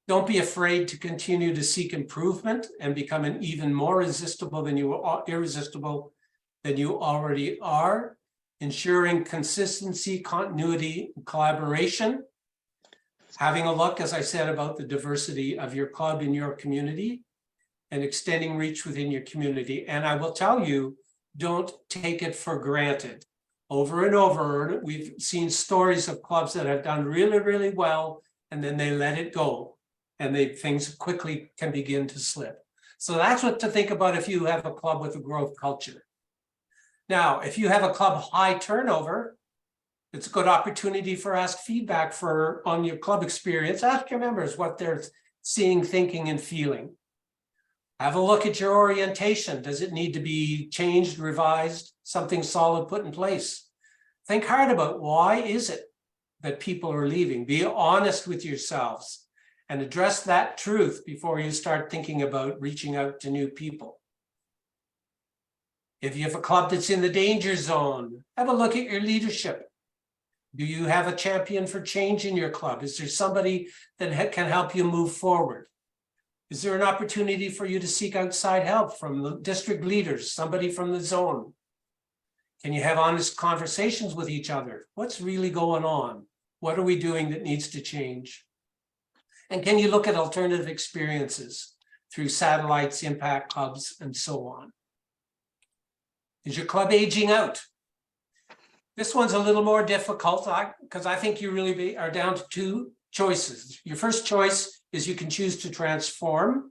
Don't be afraid to continue to seek improvement and become an even more irresistible than you already are, ensuring consistency, continuity, and collaboration. Having a look, as I said, about the diversity of your club in your community and extending reach within your community. And I will tell you, don't take it for granted. Over and over, we've seen stories of clubs that have done really, really well, and then they let it go. And things quickly can begin to slip. So that's what to think about if you have a club with a growth culture. Now, if you have a club high turnover, it's a good opportunity for ask feedback on your club experience. Ask your members what they're seeing, thinking, and feeling. Have a look at your orientation. Does it need to be changed, revised, something solid put in place? Think hard about why is it that people are leaving. Be honest with yourselves and address that truth before you start thinking about reaching out to new people. If you have a club that's in the danger zone, have a look at your leadership. Do you have a champion for change in your club? Is there somebody that can help you move forward? Is there an opportunity for you to seek outside help from the district leaders, somebody from the zone? Can you have honest conversations with each other? What's really going on? What are we doing that needs to change? And can you look at alternative experiences through satellites, impact clubs, and so on. Is your club aging out? This one's a little more difficult because I think you really are down to two choices. Your first choice is you can choose to transform,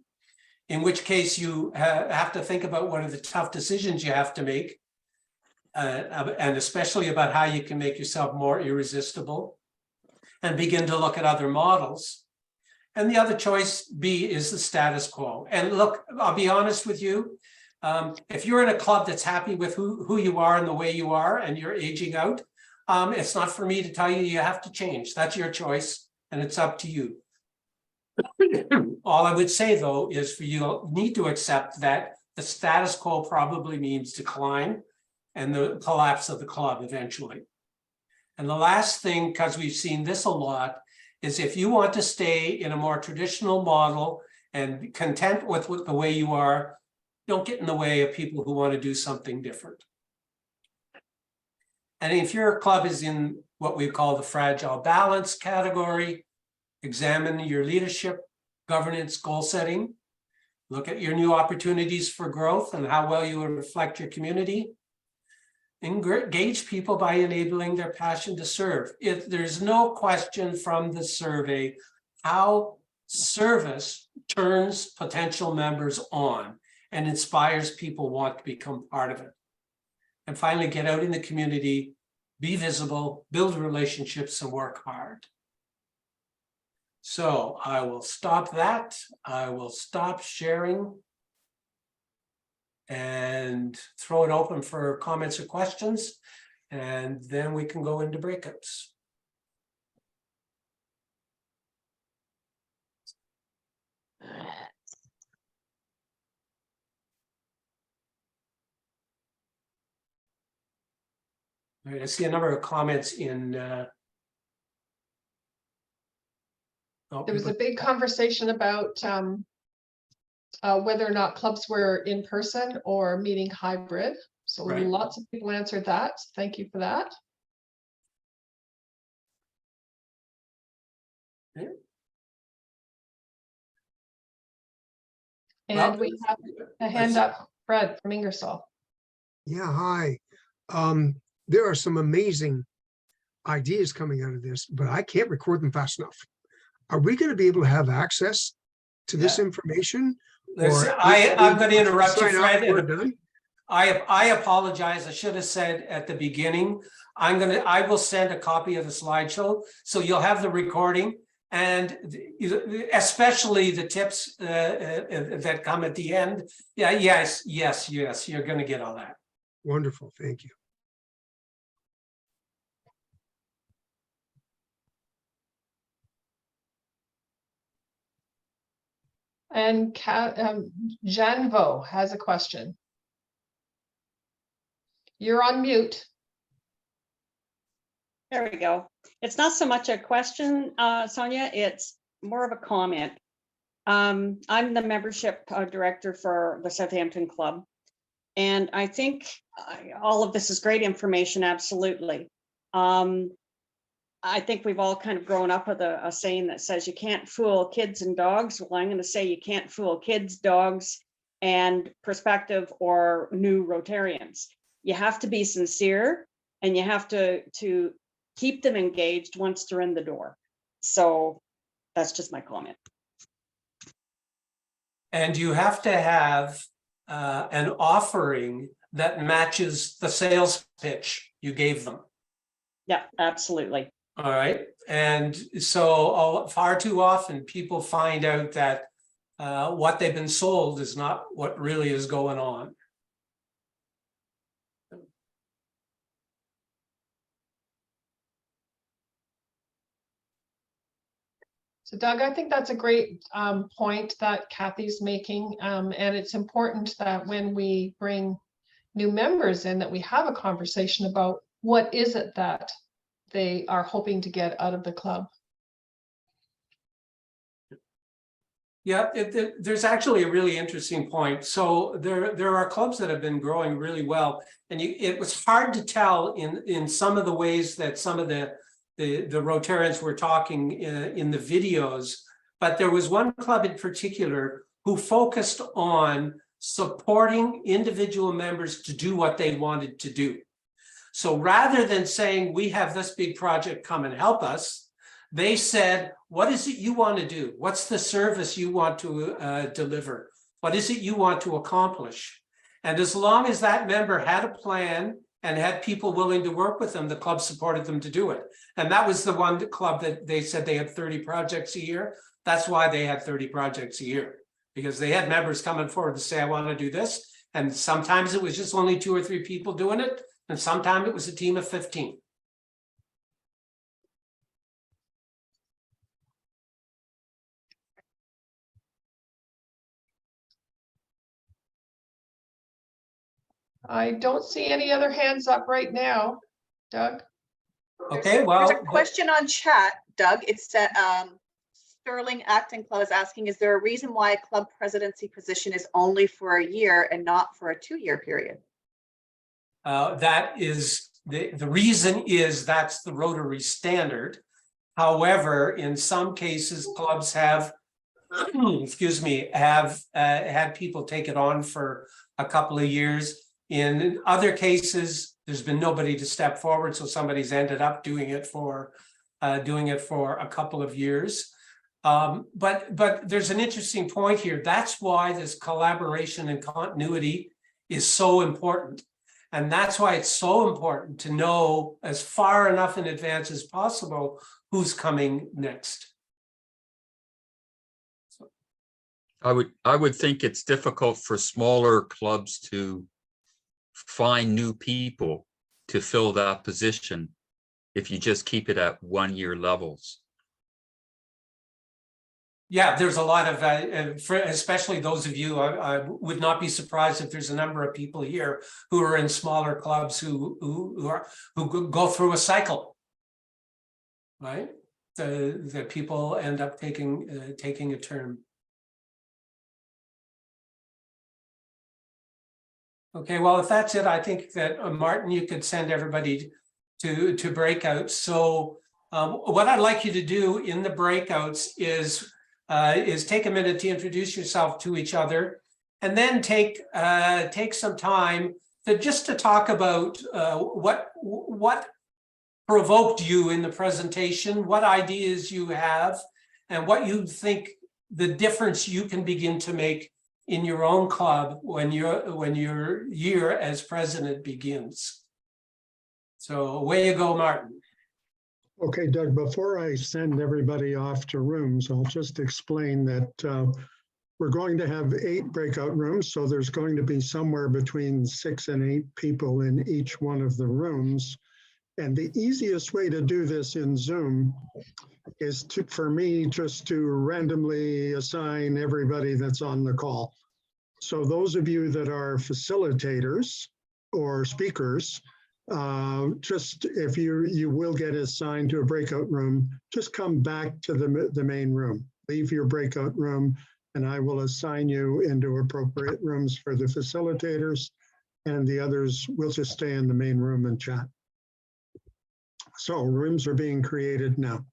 in which case you have to think about what are the tough decisions you have to make, and especially about how you can make yourself more irresistible, and begin to look at other models. And the other choice, B, is the status quo. And look, I'll be honest with you, if you're in a club that's happy with who you are and the way you are, and you're aging out, it's not for me to tell you you have to change. That's your choice, and it's up to you. All I would say, though, is for you need to accept that the status quo probably means decline and the collapse of the club eventually. And the last thing, because we've seen this a lot, is if you want to stay in a more traditional model and be content with the way you are, don't get in the way of people who want to do something different. And if your club is in what we call the fragile balance category, examine your leadership, governance, goal setting. Look at your new opportunities for growth and how well you will reflect your community. Engage people by enabling their passion to serve. If there's no question from the survey how service turns potential members on and inspires people want to become part of it. And finally, get out in the community, be visible, build relationships, and work hard. So I will stop that. I will stop sharing and throw it open for comments or questions, and then we can go into breakouts. All right, I see a number of comments in. There was a big conversation about whether or not clubs were in person or meeting hybrid. So Right. Lots of people answered that. Thank you for that. Yeah. And Well, we have a hand up, Fred from Ingersoll. Yeah, hi. There are some amazing ideas coming out of this, but I can't record them fast enough. Are we going to be able to have access to this information? I'm going to interrupt you, Fred. We're done? I apologize. I should have said at the beginning, I will send a copy of the slideshow, so you'll have the recording, and especially the tips that come at the end. Yeah, yes, you're going to get all that. Wonderful, thank you. And Janvo has a question. You're on mute. There we go. It's not so much a question, Sonia, it's more of a comment. I'm the membership director for the Southampton Club. And I think all of this is great information, absolutely. I think we've all kind of grown up with a saying that says you can't fool kids and dogs. Well, I'm going to say you can't fool kids, dogs, and prospective or new Rotarians. You have to be sincere, and you have to keep them engaged once they're in the door. So that's just my comment. And you have to have an offering that matches the sales pitch you gave them. Yeah, absolutely. All right. And so far too often people find out that what they've been sold is not what really is going on. So Doug, I think that's a great point that Kathy's making. And it's important that when we bring new members in, that we have a conversation about what is it that they are hoping to get out of the club. Yeah, there's actually a really interesting point. So there are clubs that have been growing really well, and it was hard to tell in some of the ways that some of the Rotarians were talking in the videos. But there was one club in particular who focused on supporting individual members to do what they wanted to do. So rather than saying, we have this big project, come and help us, they said, what is it you want to do? What's the service you want to deliver? What is it you want to accomplish? And as long as that member had a plan and had people willing to work with them, the club supported them to do it. And that was the one club that they said they had 30 projects a year. That's why they had 30 projects a year, because they had members coming forward to say, I want to do this. And sometimes it was just only 2 or 3 people doing it. And sometimes it was a team of 15. I don't see any other hands up right now, Doug. Okay, well. There's a question on chat, Doug. It's that Sterling Acton Club is asking, is there a reason why a club presidency position is only for a year and not for a 2-year period? That is, the reason is that's the Rotary standard. However, in some cases, clubs have, excuse me, have had people take it on for a couple of years. In other cases, there's been nobody to step forward, so somebody's ended up doing it for a couple of years. But there's an interesting point here. That's why this collaboration and continuity is so important. And that's why it's so important to know as far enough in advance as possible who's coming next. I would think it's difficult for smaller clubs to find new people to fill that position if you just keep it at 1-year levels. Yeah, there's a lot of, especially those of you, I would not be surprised if there's a number of people here who are in smaller clubs who go through a cycle, right? The people end up taking a term. Okay, well, if that's it, I think that Martin, you could send everybody to breakouts. So what I'd like you to do in the breakouts is take a minute to introduce yourself to each other, and then take some time to talk about what provoked you in the presentation, what ideas you have, and what you think the difference you can begin to make in your own club when your year as president begins. So away you go, Martin. Okay, Doug, before I send everybody off to rooms, I'll just explain that we're going to have 8 breakout rooms. So there's going to be somewhere between 6 and 8 people in each one of the rooms. And the easiest way to do this in Zoom is for me just to randomly assign everybody that's on the call. So those of you that are facilitators or speakers, just if you will get assigned to a breakout room, just come back to the main room. Leave your breakout room and I will assign you into appropriate rooms for the facilitators, and the others will just stay in the main room and chat. So rooms are being created now.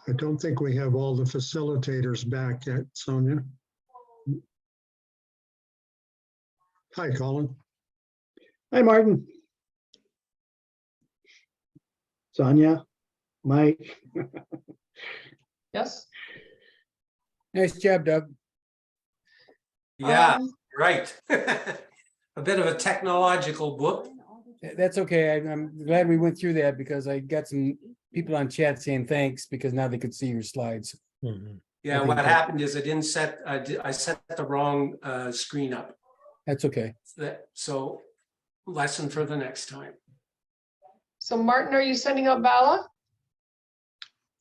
I don't think we have all the facilitators back yet, Sonia. Hi, Colin. Hi, Martin. Sonia, Mike. Yes. Nice job, Doug. Yeah, right. A bit of a technological book. That's okay. I'm glad we went through that because I got some people on chat saying thanks because now they could see your slides. Yeah, I think what that- happened is I set the wrong screen up. That's okay. So lesson for the next time. So Martin, are you sending out Bala?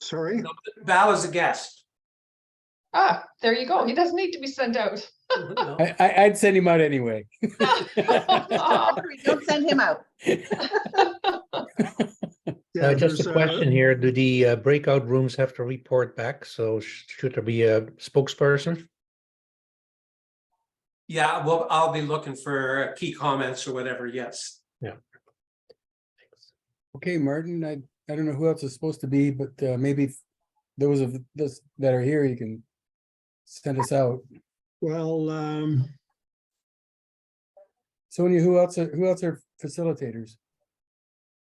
Sorry? Val is a guest. Ah, there you go. He doesn't need to be sent out. I'd send him out anyway. Don't send him out. Yeah, just there's a question here. Do the breakout rooms have to report back? So should there be a spokesperson? Yeah, well, I'll be looking for key comments or whatever, yes. Yeah. Okay, Martin, I don't know who else is supposed to be, but maybe those of us that are here, you can send us out. Well, Sonia, who else are facilitators?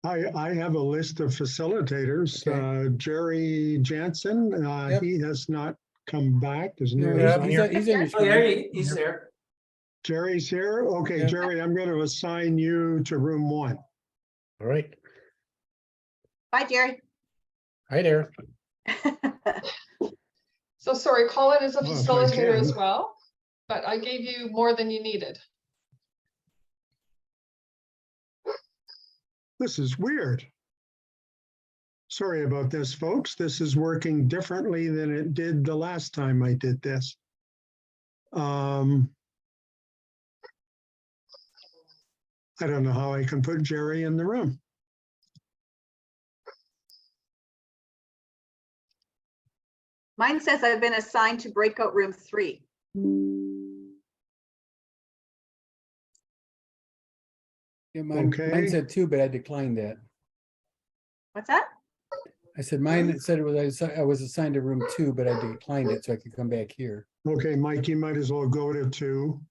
I have a list of facilitators. Jerry Jansen, he has not come back. Isn't No, he's in your Oh, yeah, screen. he's there. Jerry's here? Okay, Jerry, I'm going to assign you to room 1. All right. Bye, Jerry. Hi there. So sorry, Colin is a Well, if I facilitator as can. well, but I gave you more than you needed. This is weird. Sorry about this, folks. This is working differently than it did the last time I did this. I don't know how I can put Jerry in the room. Mine says I've been assigned to breakout room 3. Yeah, mine Okay. said 2, but I declined that. What's that? I said mine said it was I was assigned to room 2, but I declined it so I could come back here. Okay, Mike, you might as well go to 2.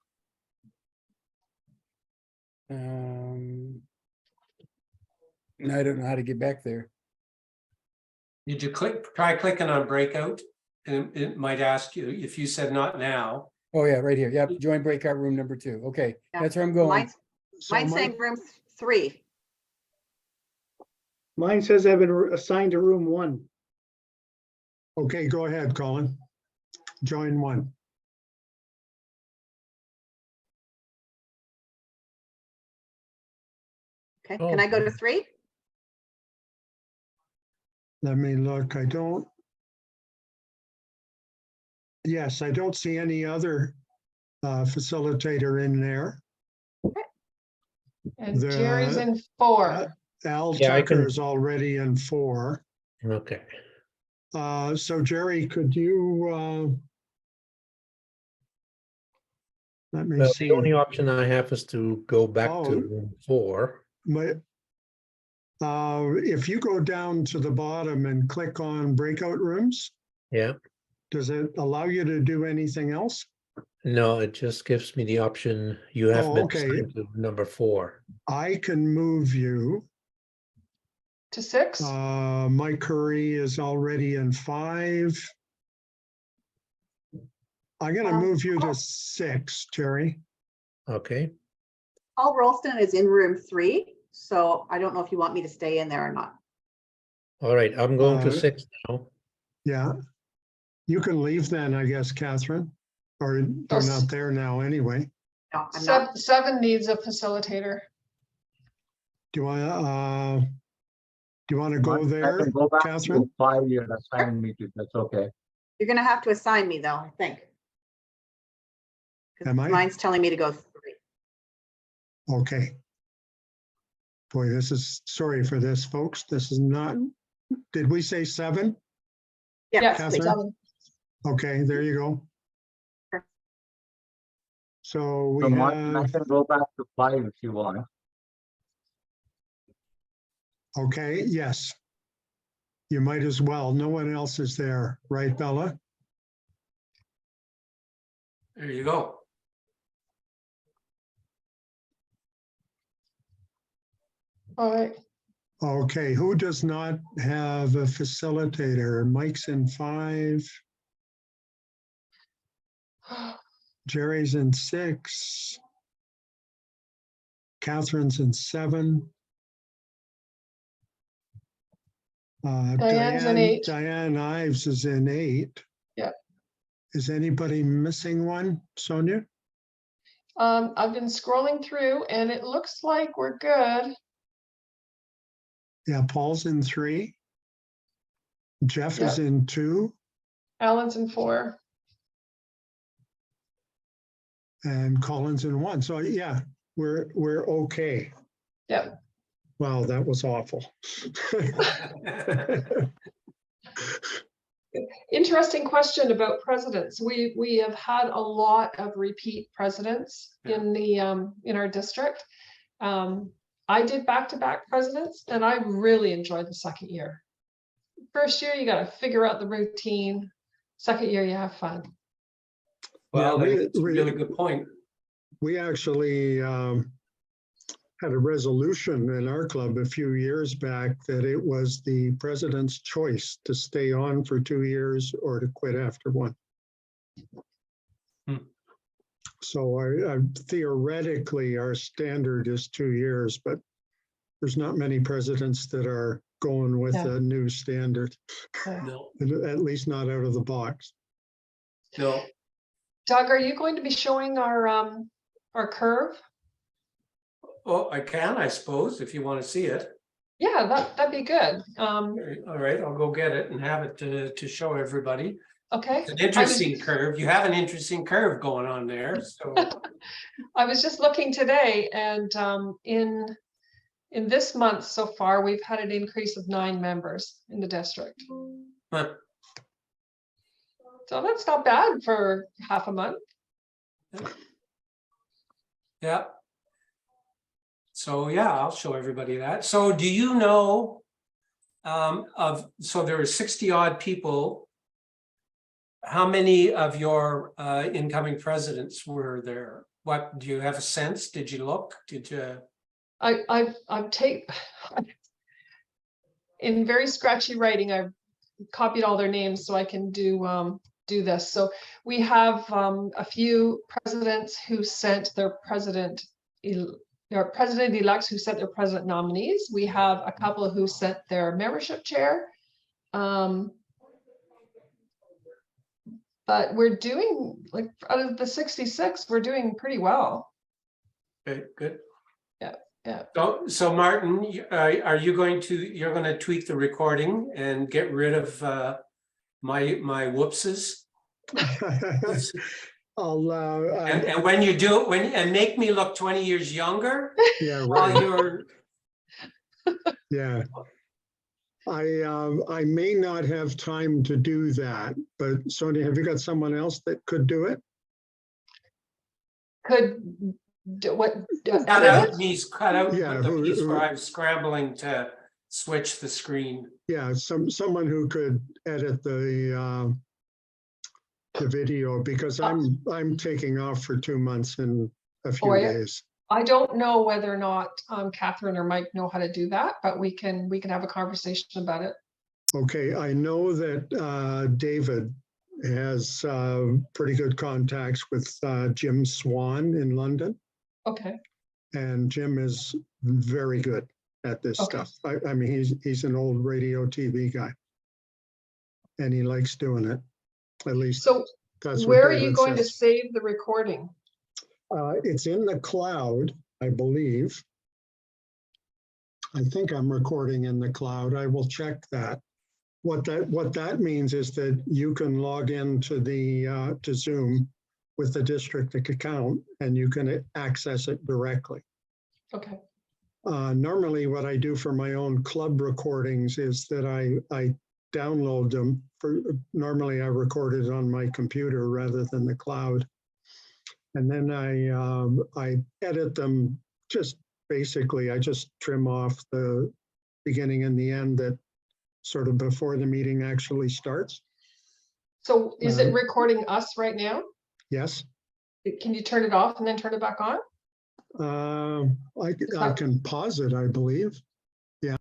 Now I don't know how to get back there. Did you try clicking on breakout? And it might ask you if you said not now. Oh yeah, right here. Yep, join breakout room number 2. Okay, Yeah. that's where I'm going. Mine's saying room 3. Mine says I've been assigned to room 1. Okay, go ahead, Colin. Join 1. Okay, can I go to 3? Let me look. I don't. Yes, I don't see any other facilitator in there. And Jerry's in 4. Al Yeah, Tucker is already in 4. Okay. So Jerry, could you let me Well, see. the only option I have is to go back Oh. to room 4. If you go down to the bottom and click on breakout rooms, Yeah. does it allow you to do anything else? No, it just gives me the option. You have Oh, been okay. assigned to number 4. I can move you. To 6? Mike Curry is already in 5. I'm going to move you to 6, Jerry. Okay. Paul Rolston is in room 3, so I don't know if you want me to stay in there or not. All right. I'm going to 6 now. Yeah. You can leave then, I guess, Catherine, or they're not there now anyway. No, I'm not. 7 needs a facilitator. Do you want to go there, I can go back Catherine? to 5 years, assign me to, that's okay. You're gonna have to assign me though, I think. 'Cause Am I? Mine's telling me to go 3. Okay. Boy, sorry for this, folks. This is not, did we say 7? Yes, Catherine? 7. Okay, there you go. Sure. So we So Martin, I have, can go back to 5 if you want. okay, yes. You might as well. No one else is there, right, Bella? There you go. All right. Okay, who does not have a facilitator? Mike's in 5. Jerry's in 6. Catherine's in 7. Diane's in 8. Diane Ives is in 8. Yeah. Is anybody missing one, Sonia? I've been scrolling through and it looks like we're good. Yeah, Paul's in 3. Jeff is Yep. in 2. Alan's in 4. And Colin's in 1. So yeah, we're okay. Yep. Wow, that was awful. Interesting question about presidents. We have had a lot of repeat presidents in the in our district. I did back-to-back presidents and I really enjoyed the second year. First year, you got to figure out the routine. Second year, you have fun. Well, Yeah, that's a really good point. We actually had a resolution in our club a few years back that it was the president's choice to stay on for 2 years or to quit after 1. So theoretically, our standard is 2 years, but there's not many presidents that are going with a new standard, No, at least not out of the box. no. Doug, are you going to be showing our curve? Oh, I can, I suppose, if you want to see it. Yeah, that'd be good. All right, I'll go get it and have it to show everybody. Okay. It's an interesting curve. You have an interesting curve going on there. So I was just looking today, and in this month so far, we've had an increase of 9 members in the district. huh. So that's not bad for half a month. Yeah. So yeah, I'll show everybody that. So do you know so there were 60 odd people. How many of your incoming presidents were there? What, do you have a sense? Did you look? Did you? I've taken in very scratchy writing, I've copied all their names so I can do this. So we have a few presidents who sent their president-elects who sent their president nominees. We have a couple who sent their membership chair. But we're doing, like, out of the 66, we're doing pretty well. Okay, good. Yeah, yeah. So Martin, are you going to tweak the recording and get rid of my whoopses? And when you do it, and make me look 20 years younger. Yeah, while right. you're. Yeah. I may not have time to do that, but Sonia, have you got someone else that could do it? Could do what? Cut out the Yeah, piece where I'm scrambling to switch the screen. Yeah, someone who could edit the video, because I'm taking off for 2 months in a few days. I don't know whether or not Catherine or Mike know how to do that, but we can have a conversation about it. Okay, I know that David has pretty good contacts with Jim Swan in London. Okay. And Jim is very good at this stuff. I mean, he's an old radio TV guy, and he likes doing it. At least so. That's where what are you David going says. to save the recording? It's in the cloud, I believe. I think I'm recording in the cloud. I will check that. What that means is that you can log into the to Zoom with the district account, and you can access it directly. Okay. Normally, what I do for my own club recordings is that I download them. Normally, I record it on my computer rather than the cloud. And then I edit them. Just basically, I just trim off the beginning and the end that sort of before the meeting actually starts. So is it recording us right now? Yes. Can you turn it off and then turn it back on? I can pause it, I believe. Yeah.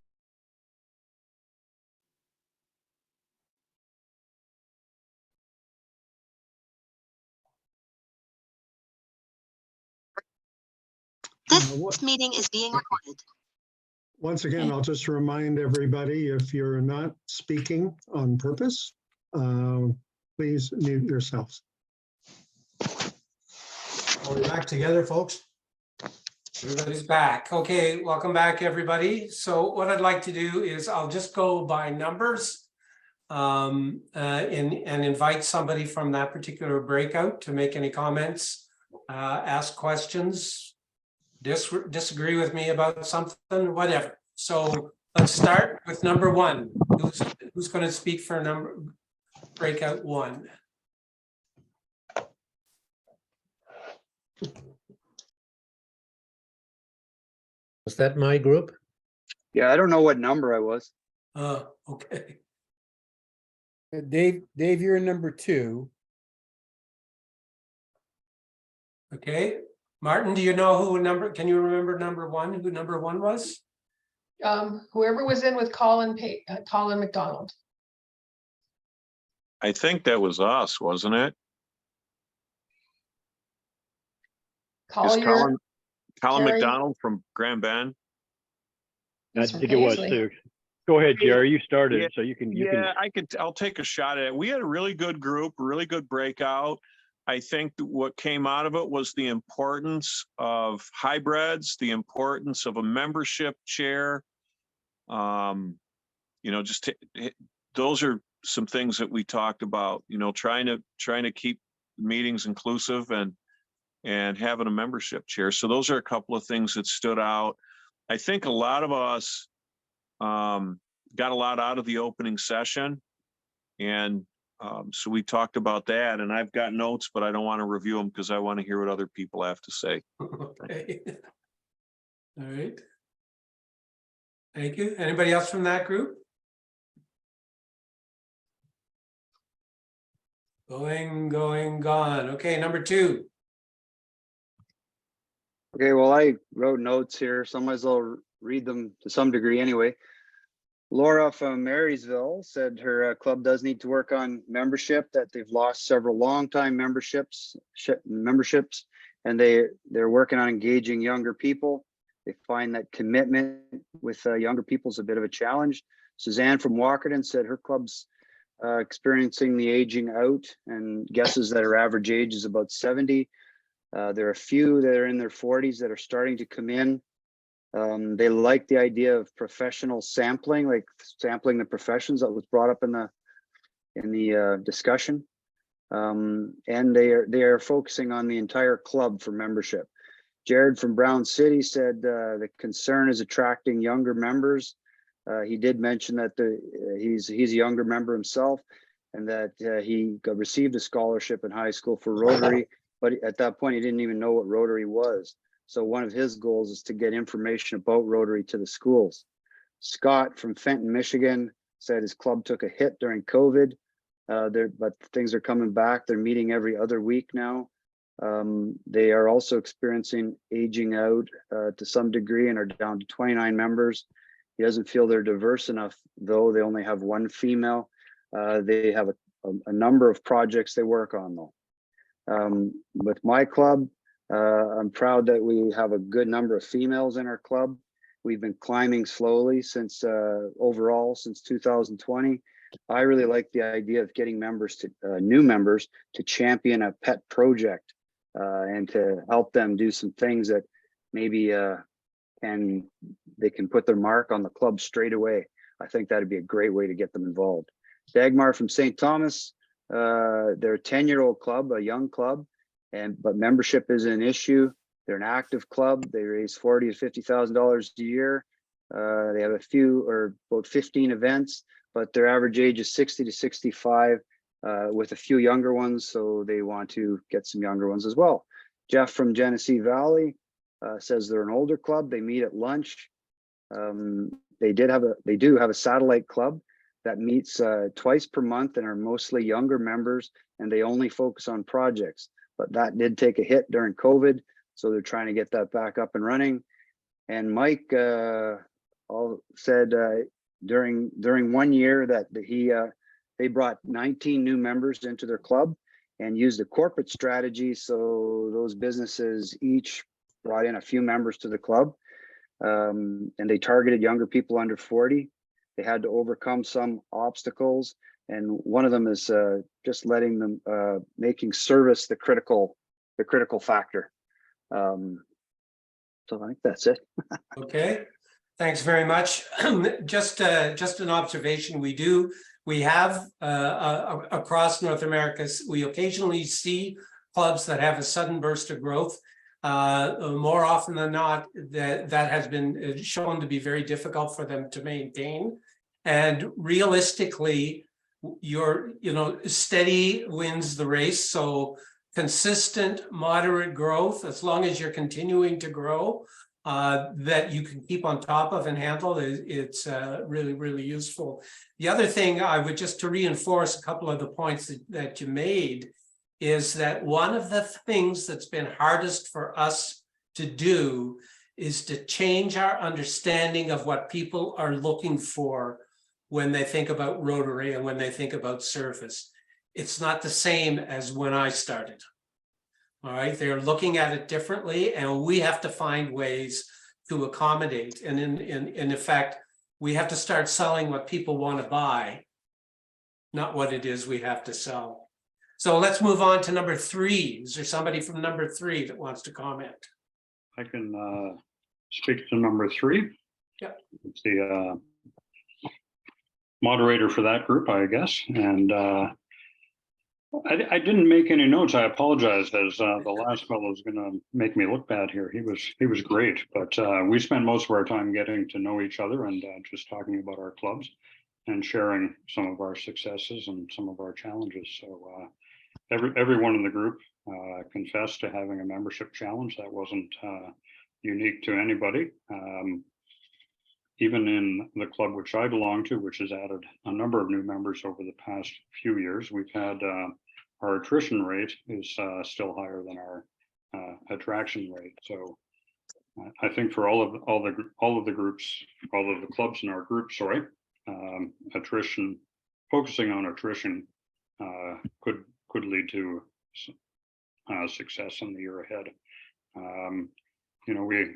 What- Meeting is being recorded. Once again, I'll just remind everybody, if you're not speaking on purpose, please mute yourselves. Are we back together, folks? Everybody's back. Okay, welcome back, everybody. So what I'd like to do is I'll just go by numbers and invite somebody from that particular breakout to make any comments, ask questions, disagree with me about something, whatever. So let's start with number one. Who's going to speak for breakout one? Was that my group? Yeah, I don't know what number I was. Okay. Dave, you're in number 2. Okay. Martin, do you know can you remember number 1, who number 1 was? Whoever was in with Colin McDonald. I think that was us, wasn't it? Collier, Colin Jerry. McDonald from Grand Bend. I think it was Paisley. too. Go ahead, Jerry. You started, Yeah, so you can. I'll take a shot at it. We had a really good group, really good breakout. I think what came out of it was the importance of hybrids, the importance of a membership chair. Those are some things that we talked about. Trying to keep meetings inclusive and having a membership chair. So those are a couple of things that stood out. I think a lot of us got a lot out of the opening session. And so we talked about that, and I've got notes, but I don't want to review them because I want to hear what other people have to say. Okay. All right. Thank you. Anybody else from that group? Gone. Okay, number 2. Okay, well, I wrote notes here, so I might as well read them to some degree anyway. Laura from Marysville said her club does need to work on membership, that they've lost several longtime memberships, and they're working on engaging younger people. They find that commitment with younger people is a bit of a challenge. Suzanne from Walkerton said her club's experiencing the aging out and guesses that her average age is about 70. There are a few that are in their 40s that are starting to come in. They like the idea of professional sampling, like sampling the professions that was brought up in the discussion. And they are focusing on the entire club for membership. Jared from Brown City said the concern is attracting younger members. He did mention that he's a younger member himself, and that he received a scholarship in high school for Rotary, but at that point he didn't even know what Rotary was. So one of his goals is to get information about Rotary to the schools. Scott from Fenton, Michigan said his club took a hit during COVID, but things are coming back. They're meeting every other week now. They are also experiencing aging out to some degree and are down to 29 members. He doesn't feel they're diverse enough, though. They only have one female. They have a number of projects they work on, though. With my club, I'm proud that we have a good number of females in our club. We've been climbing slowly since overall since 2020. I really like the idea of getting new members to champion a pet project and to help them do some things that maybe they can put their mark on the club straight away. I think that'd be a great way to get them involved. Dagmar from St. Thomas, they're a 10-year-old club, a young club, but membership is an issue. They're an active club. They raise $40,000 to $50,000 a year. They have about 15 events, but their average age is 60 to 65 with a few younger ones. So they want to get some younger ones as well. Jeff from Genesee Valley says they're an older club. They meet at lunch. They do have a satellite club that meets twice per month and are mostly younger members, and they only focus on projects. But that did take a hit during COVID, so they're trying to get that back up and running. And Mike said during 1 year that they brought 19 new members into their club and used a corporate strategy. So those businesses each brought in a few members to the club, and they targeted younger people under 40. They had to overcome some obstacles, and one of them is just letting them making service the critical factor. So I think that's it. Okay, thanks very much. Just an observation. We have across North America, we occasionally see clubs that have a sudden burst of growth. More often than not, that has been shown to be very difficult for them to maintain. And realistically, steady wins the race. So consistent, moderate growth, as long as you're continuing to grow, that you can keep on top of and handle, it's really, really useful. The other thing I would just to reinforce a couple of the points that you made is that one of the things that's been hardest for us to do is to change our understanding of what people are looking for when they think about Rotary and when they think about service. It's not the same as when I started. All right, they're looking at it differently, and we have to find ways to accommodate. And in effect, we have to start selling what people want to buy, not what it is we have to sell. So let's move on to number 3. Is there somebody from number 3 that wants to comment? I can speak to number 3. Yep. It's the moderator for that group, I guess. And I didn't make any notes. I apologize, as the last fellow is going to make me look bad here. He was great, but we spent most of our time getting to know each other and just talking about our clubs and sharing some of our successes and some of our challenges. So everyone in the group confessed to having a membership challenge that wasn't unique to anybody. Even in the club which I belong to, which has added a number of new members over the past few years, we've had our attrition rate is still higher than our attraction rate. So I think for all of the clubs in our group, attrition, focusing on attrition could lead to success in the year ahead.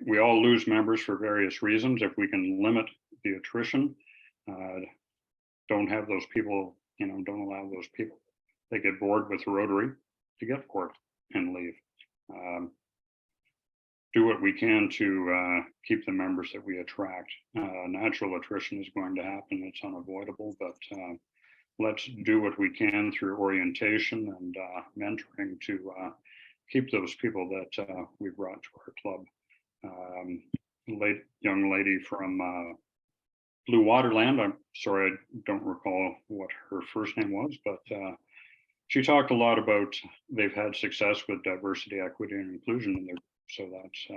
We all lose members for various reasons. If we can limit the attrition, don't have those people, don't allow those people, they get bored with Rotary to get bored and leave. Do what we can to keep the members that we attract. Natural attrition is going to happen, it's unavoidable, but let's do what we can through orientation and mentoring to keep those people that we brought to our club. Young lady from Blue Waterland, I'm sorry, I don't recall what her first name was, but she talked a lot about they've had success with diversity, equity, and inclusion in their, so that's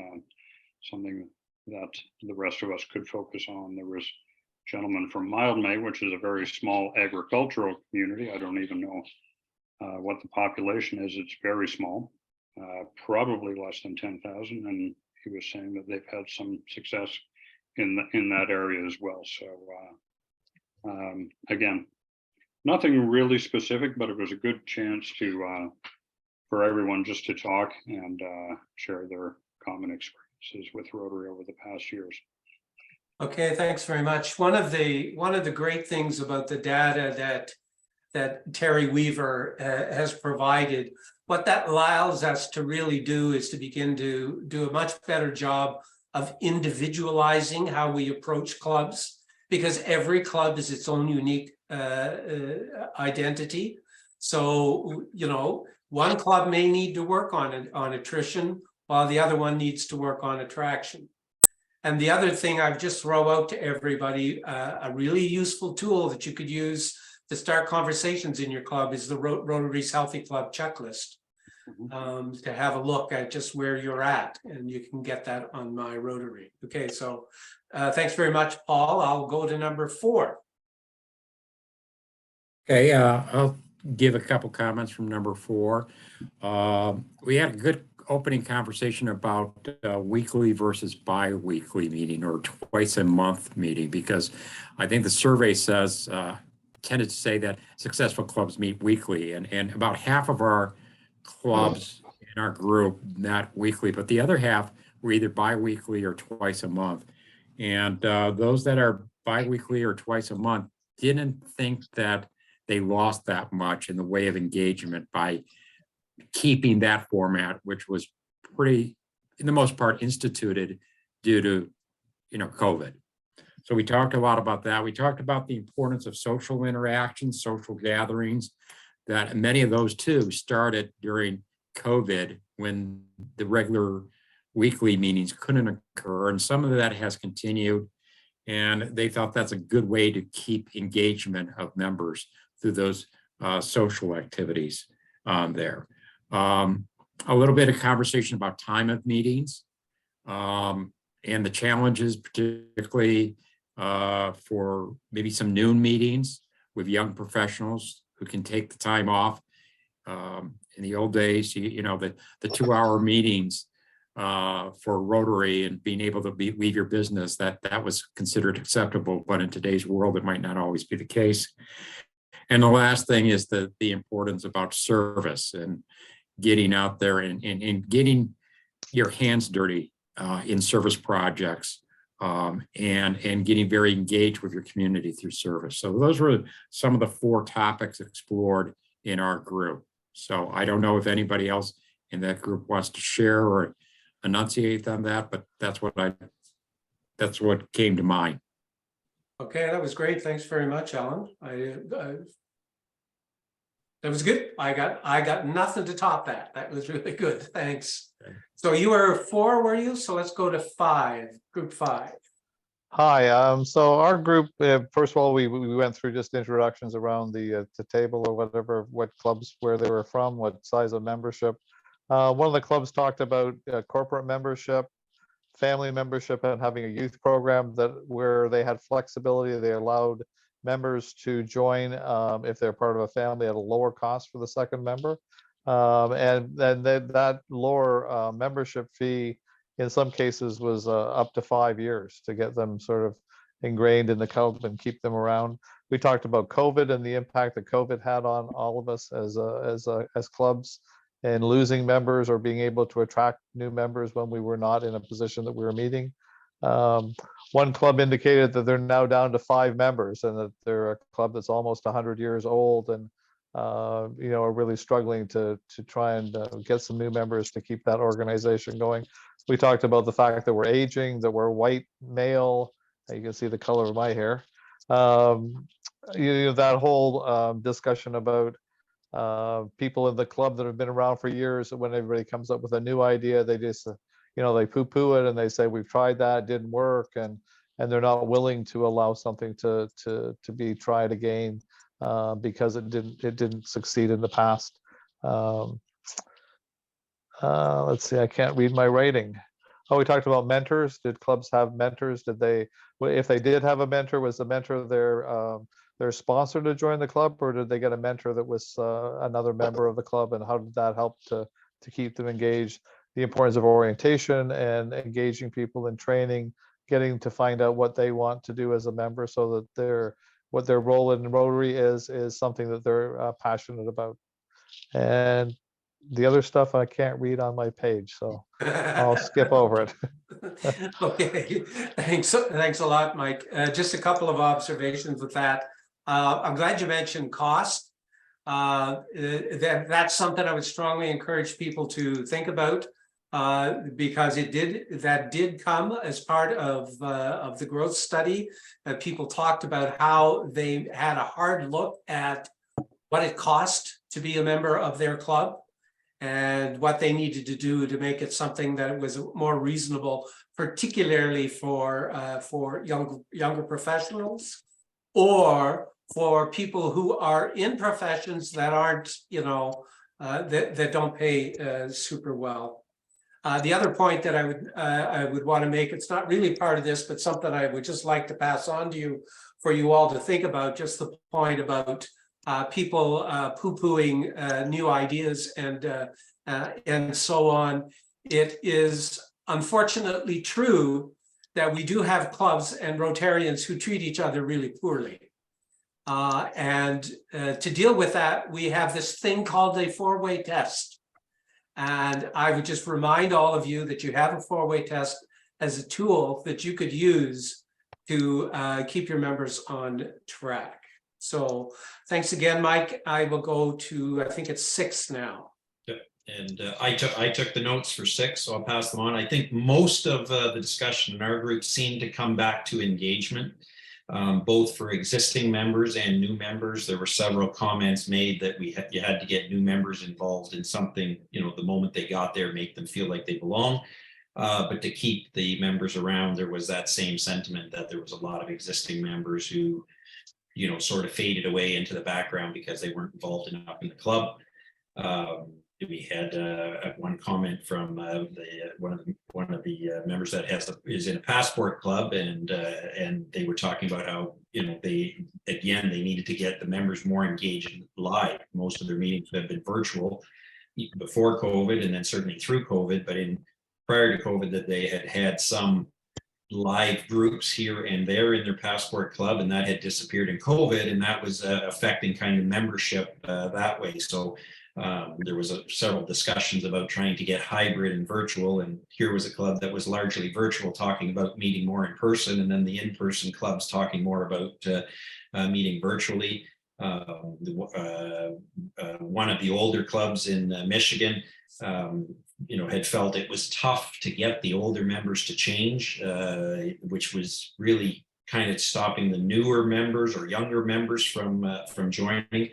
something that the rest of us could focus on. There was a gentleman from Mildmay, which is a very small agricultural community. I don't even know what the population is. It's very small, probably less than 10,000, and he was saying that they've had some success in that area as well. So again, nothing really specific, but it was a good chance to for everyone just to talk and share their common experiences with Rotary over the past years. Okay, thanks very much. One of the great things about the data that Terry Weaver has provided, what that allows us to really do is to begin to do a much better job of individualizing how we approach clubs, because every club is its own unique identity. So, one club may need to work on attrition, while the other one needs to work on attraction. And the other thing I've just throw out to everybody, a really useful tool that you could use to start conversations in your club is the Rotary's Healthy Club checklist. To have a look at just where you're at, and you can get that on My Rotary. Okay, so thanks very much, Paul. I'll go to number 4. Okay, I'll give a couple comments from number 4. We had a good opening conversation about weekly versus bi-weekly meeting or twice a month meeting, because I think the survey says tended to say that successful clubs meet weekly, and about half of our clubs in our group not weekly, but the other half were either biweekly or twice a month. And those that are biweekly or twice a month didn't think that they lost that much in the way of engagement by keeping that format, which was pretty, in the most part, instituted due to, COVID. So we talked a lot about that. We talked about the importance of social interactions, social gatherings, that many of those too started during COVID when the regular weekly meetings couldn't occur. And some of that has continued. And they thought that's a good way to keep engagement of members through those social activities there. A little bit of conversation about time of meetings and the challenges, particularly for maybe some noon meetings with young professionals who can take the time off. In the old days, the 2-hour meetings for Rotary and being able to leave your business, that was considered acceptable, but in today's world, it might not always be the case. And the last thing is the importance about service and getting out there and getting your hands dirty in service projects and getting very engaged with your community through service. So those were some of the 4 topics explored in our group. So I don't know if anybody else in that group wants to share or enunciate on that, but that's what came to mind. Okay, that was great. Thanks very much, Alan. That was good. I got nothing to top that. That was really good. Thanks. So you were 4, were you? So let's go to 5, group 5. Hi, so our group, first of all, we went through just introductions around the table or whatever, what clubs, where they were from, what size of membership. One of the clubs talked about corporate membership, family membership, and having a youth program where they had flexibility. They allowed members to join if they're part of a family at a lower cost for the second member. And then that lower membership fee in some cases was up to 5 years to get them sort of ingrained in the club and keep them around. We talked about COVID and the impact that COVID had on all of us as clubs, and losing members or being able to attract new members when we were not in a position that we were meeting. One club indicated that they're now down to 5 members and that they're a club that's almost 100 years old and are really struggling to try and get some new members to keep that organization going. We talked about the fact that we're aging, that we're white male. You can see the color of my hair. That whole discussion about people in the club that have been around for years, when everybody comes up with a new idea, they just they poo-poo it and they say, we've tried that, didn't work, and they're not willing to allow something to be tried again because it didn't succeed in the past. Let's see, I can't read my writing. Oh, we talked about mentors. Did clubs have mentors? If they did have a mentor, was the mentor their sponsor to join the club, or did they get a mentor that was another member of the club, and how did that help to keep them engaged? The importance of orientation and engaging people in training, getting to find out what they want to do as a member, so that what their role in Rotary is something that they're passionate about. And the other stuff I can't read on my page, so I'll skip over it. Okay, thanks a lot, Mike. Just a couple of observations with that. I'm glad you mentioned cost. That's something I would strongly encourage people to think about because that did come as part of the growth study. People talked about how they had a hard look at what it cost to be a member of their club and what they needed to do to make it something that was more reasonable, particularly for younger professionals or for people who are in professions that aren't, that don't pay super well. The other point that I would want to make, it's not really part of this, but something I would just like to pass on to you for you all to think about, just the point about people poo-pooing new ideas and so on. It is unfortunately true that we do have clubs and Rotarians who treat each other really poorly. And to deal with that, we have this thing called a 4-way test. And I would just remind all of you that you have a four-way test as a tool that you could use to keep your members on track. So thanks again, Mike. I will go to, I think it's 6 now. And I took the notes for 6, so I'll pass them on. I think most of the discussion in our group seemed to come back to engagement, both for existing members and new members. There were several comments made that you had to get new members involved in something, you know, the moment they got there, make them feel like they belong. But to keep the members around, there was that same sentiment that there was a lot of existing members who, you know, sort of faded away into the background because they weren't involved enough in the club. We had one comment from one of the members that is in a passport club, and they were talking about how, you know, they needed to get the members more engaged live. Most of their meetings have been virtual before COVID, and then certainly through COVID, but prior to COVID, that they had some live groups here and there in their passport club, and that had disappeared in COVID, and that was affecting kind of membership that way. So there was several discussions about trying to get hybrid and virtual, and here was a club that was largely virtual, talking about meeting more in person, and then the in-person clubs talking more about meeting virtually. One of the older clubs in Michigan, you know, had felt it was tough to get the older members to change, which was really kind of stopping the newer members or younger members from joining.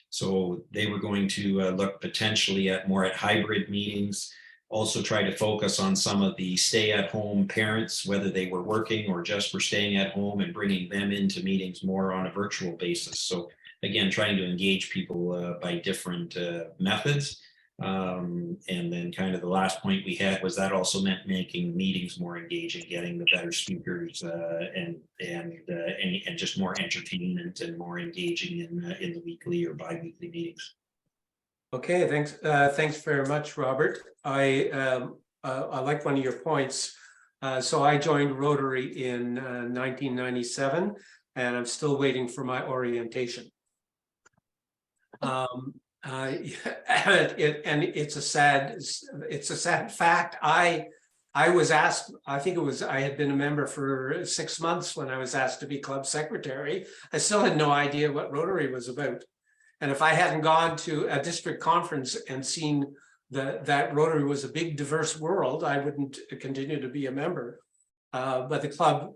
So they were going to look potentially at hybrid meetings, also try to focus on some of the stay-at-home parents, whether they were working or just were staying at home, and bringing them into meetings more on a virtual basis. So again, trying to engage people by different methods. And then kind of the last point we had was that also meant making meetings more engaging, getting the better speakers and just more entertainment and more engaging in the weekly or bi-weekly meetings. Okay, thanks very much, Robert. I like one of your points. So I joined Rotary in 1997, and I'm still waiting for my orientation. And it's a sad fact. I was asked, I think it was, I had been a member for 6 months when I was asked to be club secretary. I still had no idea what Rotary was about. And if I hadn't gone to a district conference and seen that Rotary was a big, diverse world, I wouldn't continue to be a member. But the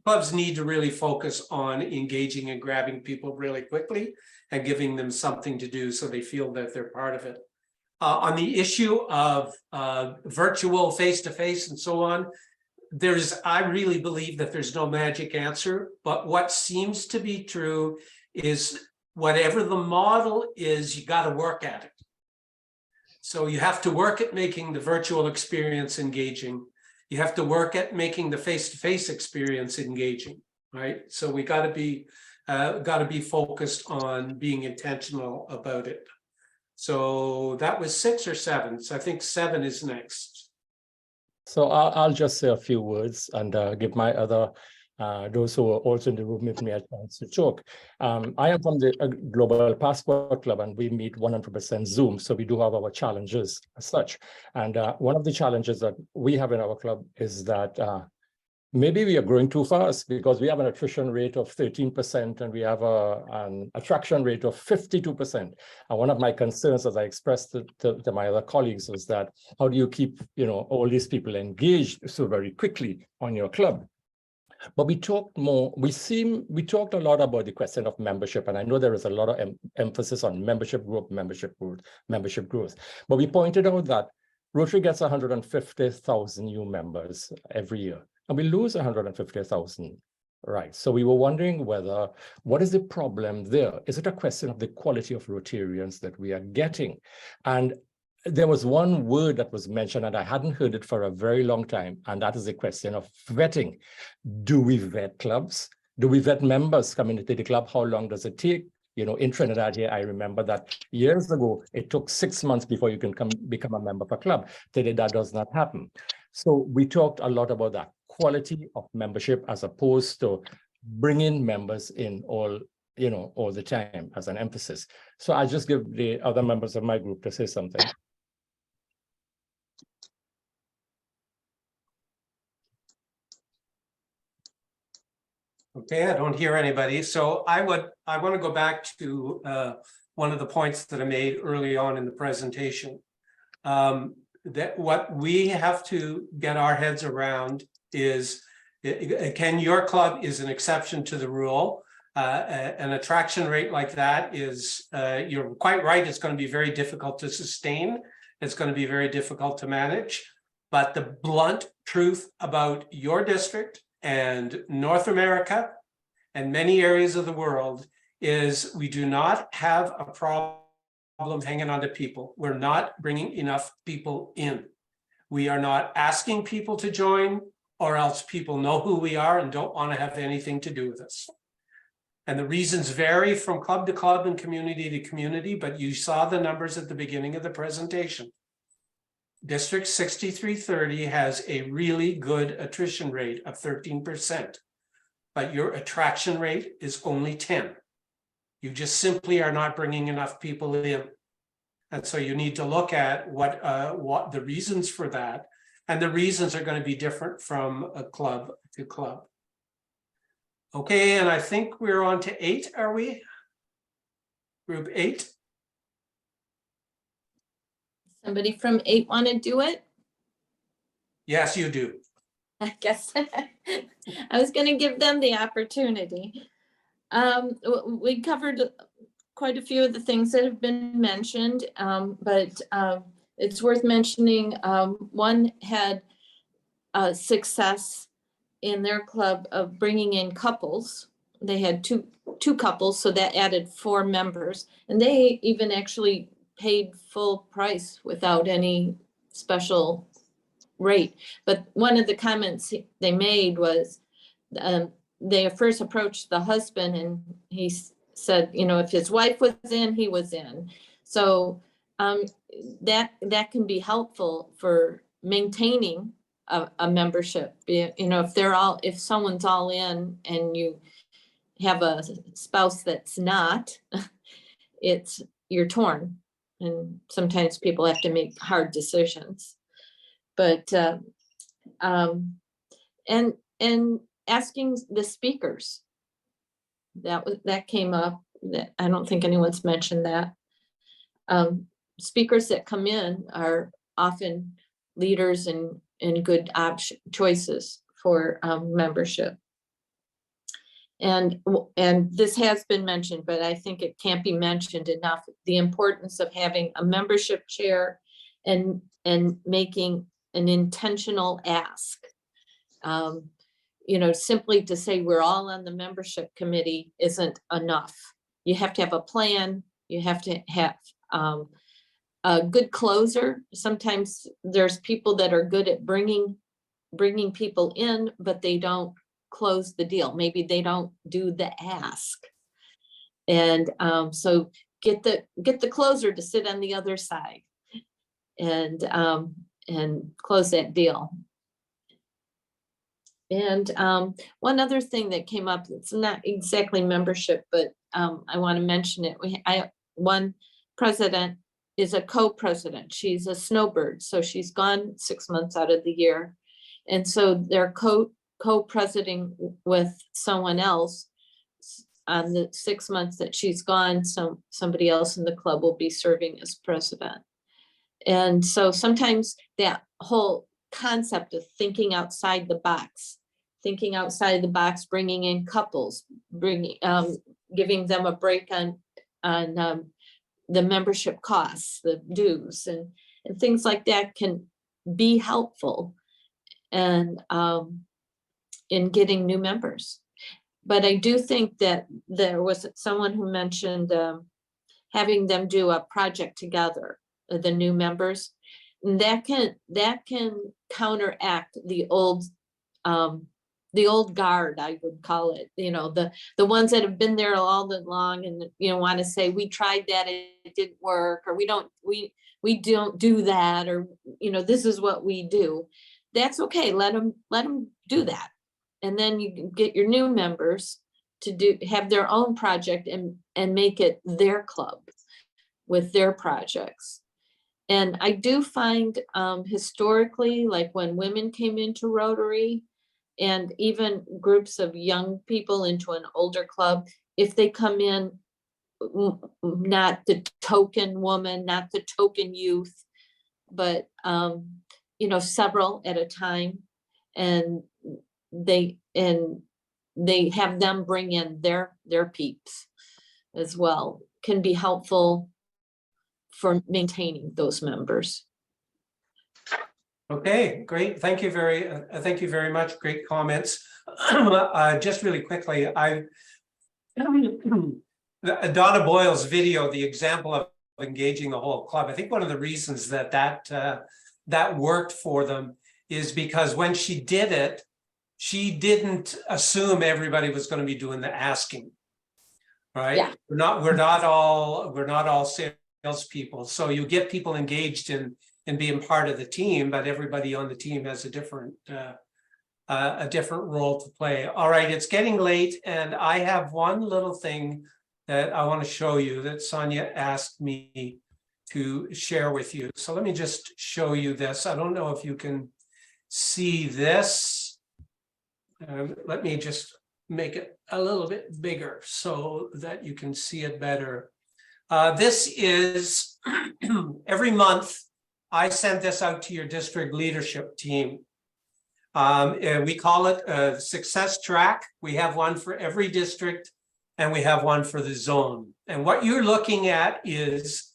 clubs need to really focus on engaging and grabbing people really quickly and giving them something to do so they feel that they're part of it. On the issue of virtual, face-to-face and so on, I really believe that there's no magic answer, but what seems to be true is whatever the model is, you got to work at it. So you have to work at making the virtual experience engaging. You have to work at making the face-to-face experience engaging, right? So we got to be focused on being intentional about it. So that was 6 or 7. So I think 7 is next. So I'll just say a few words and give my other those who are also in the room with me a chance to talk. I am from the Global Passport Club, and we meet 100% Zoom. So we do have our challenges as such. And one of the challenges that we have in our club is that maybe we are growing too fast, because we have an attrition rate of 13% and we have an attraction rate of 52%. And one of my concerns, as I expressed to my other colleagues, was that how do you keep, you know, all these people engaged so very quickly on your club? But we talked a lot about the question of membership, and I know there is a lot of emphasis on membership growth. But we pointed out that Rotary gets 150,000 new members every year, and we lose 150,000, right? So we were wondering what is the problem there? Is it a question of the quality of Rotarians that we are getting? And there was one word that was mentioned, and I hadn't heard it for a very long time, and that is the question of vetting. Do we vet clubs? Do we vet members coming into the club? How long does it take? You know, in Trinidad here, I remember that years ago, it took 6 months before you can become a member of a club. Today, that does not happen. So we talked a lot about that quality of membership as opposed to bringing members in all the time as an emphasis. So I just give the other members of my group to say something. Okay, I don't hear anybody. So I want to go back to one of the points that I made early on in the presentation. That what we have to get our heads around is, Ken, your club is an exception to the rule. An attraction rate like that is, you're quite right, it's going to be very difficult to sustain. It's going to be very difficult to manage. But the blunt truth about your district and North America and many areas of the world is we do not have a problem hanging on to people. We're not bringing enough people in. We are not asking people to join, or else people know who we are and don't want to have anything to do with us. And the reasons vary from club to club and community to community, but you saw the numbers at the beginning of the presentation. District 6330 has a really good attrition rate of 13%, but your attraction rate is only 10. You just simply are not bringing enough people in. And so you need to look at what the reasons for that. And the reasons are going to be different from a club to club. Okay, and I think we're on to 8, are we? Group 8. Somebody from 8 want to do it? Yes, you do. I guess I was going to give them the opportunity. We covered quite a few of the things that have been mentioned, but it's worth mentioning. One had success in their club of bringing in couples. They had two couples, so that added 4 members, and they even actually paid full price without any special rate. But one of the comments they made was they first approached the husband, and he said, you know, if his wife was in, he was in. So that can be helpful for maintaining a membership. You know, if someone's all in and you have a spouse that's not, you're torn. And sometimes people have to make hard decisions. But and asking the speakers, that came up. That I don't think anyone's mentioned that. Speakers that come in are often leaders and good choices for membership. And this has been mentioned, but I think it can't be mentioned enough, the importance of having a membership chair and making an intentional ask. You know, simply to say we're all on the membership committee isn't enough. You have to have a plan. You have to have a good closer. Sometimes there's people that are good at bringing people in, but they don't close the deal. Maybe they don't do the ask. And so get the closer to sit on the other side and close that deal. And one other thing that came up, it's not exactly membership, but I want to mention it. One president is a co-president. She's a snowbird, so she's gone 6 months out of the year. And so they're co-presidenting with someone else on the 6 months that she's gone. Somebody else in the club will be serving as president. And so sometimes that whole concept of thinking outside the box, bringing in couples, giving them a break on the membership costs, the dues, and things like that can be helpful and in getting new members. But I do think that there was someone who mentioned having them do a project together, the new members, and that can counteract the old guard, I would call it, you know, the ones that have been there all along and, you know, want to say, we tried that, it didn't work, or we don't do that, or, you know, this is what we do. That's okay. Let them do that. And then you get your new members to have their own project and make it their club with their projects. And I do find historically, like when women came into Rotary, And even groups of young people into an older club, if they come in, not the token woman, not the token youth, but, you know, several at a time. And they have them bring in their peeps as well, can be helpful for maintaining those members. Okay, great. Thank you very much. Great comments. Just really quickly, Donna Boyle's video, the example of engaging the whole club. I think one of the reasons that worked for them is because when she did it, she didn't assume everybody was going to be doing the asking, right? Yeah. We're not all salespeople. So you get people engaged in being part of the team, but everybody on the team has a different role to play. All right, it's getting late, and I have one little thing that I want to show you that Sonia asked me to share with you. So let me just show you this. I don't know if you can see this. Let me just make it a little bit bigger so that you can see it better. This is every month I send this out to your district leadership team. And we call it a success track. We have one for every district and we have one for the zone. And what you're looking at is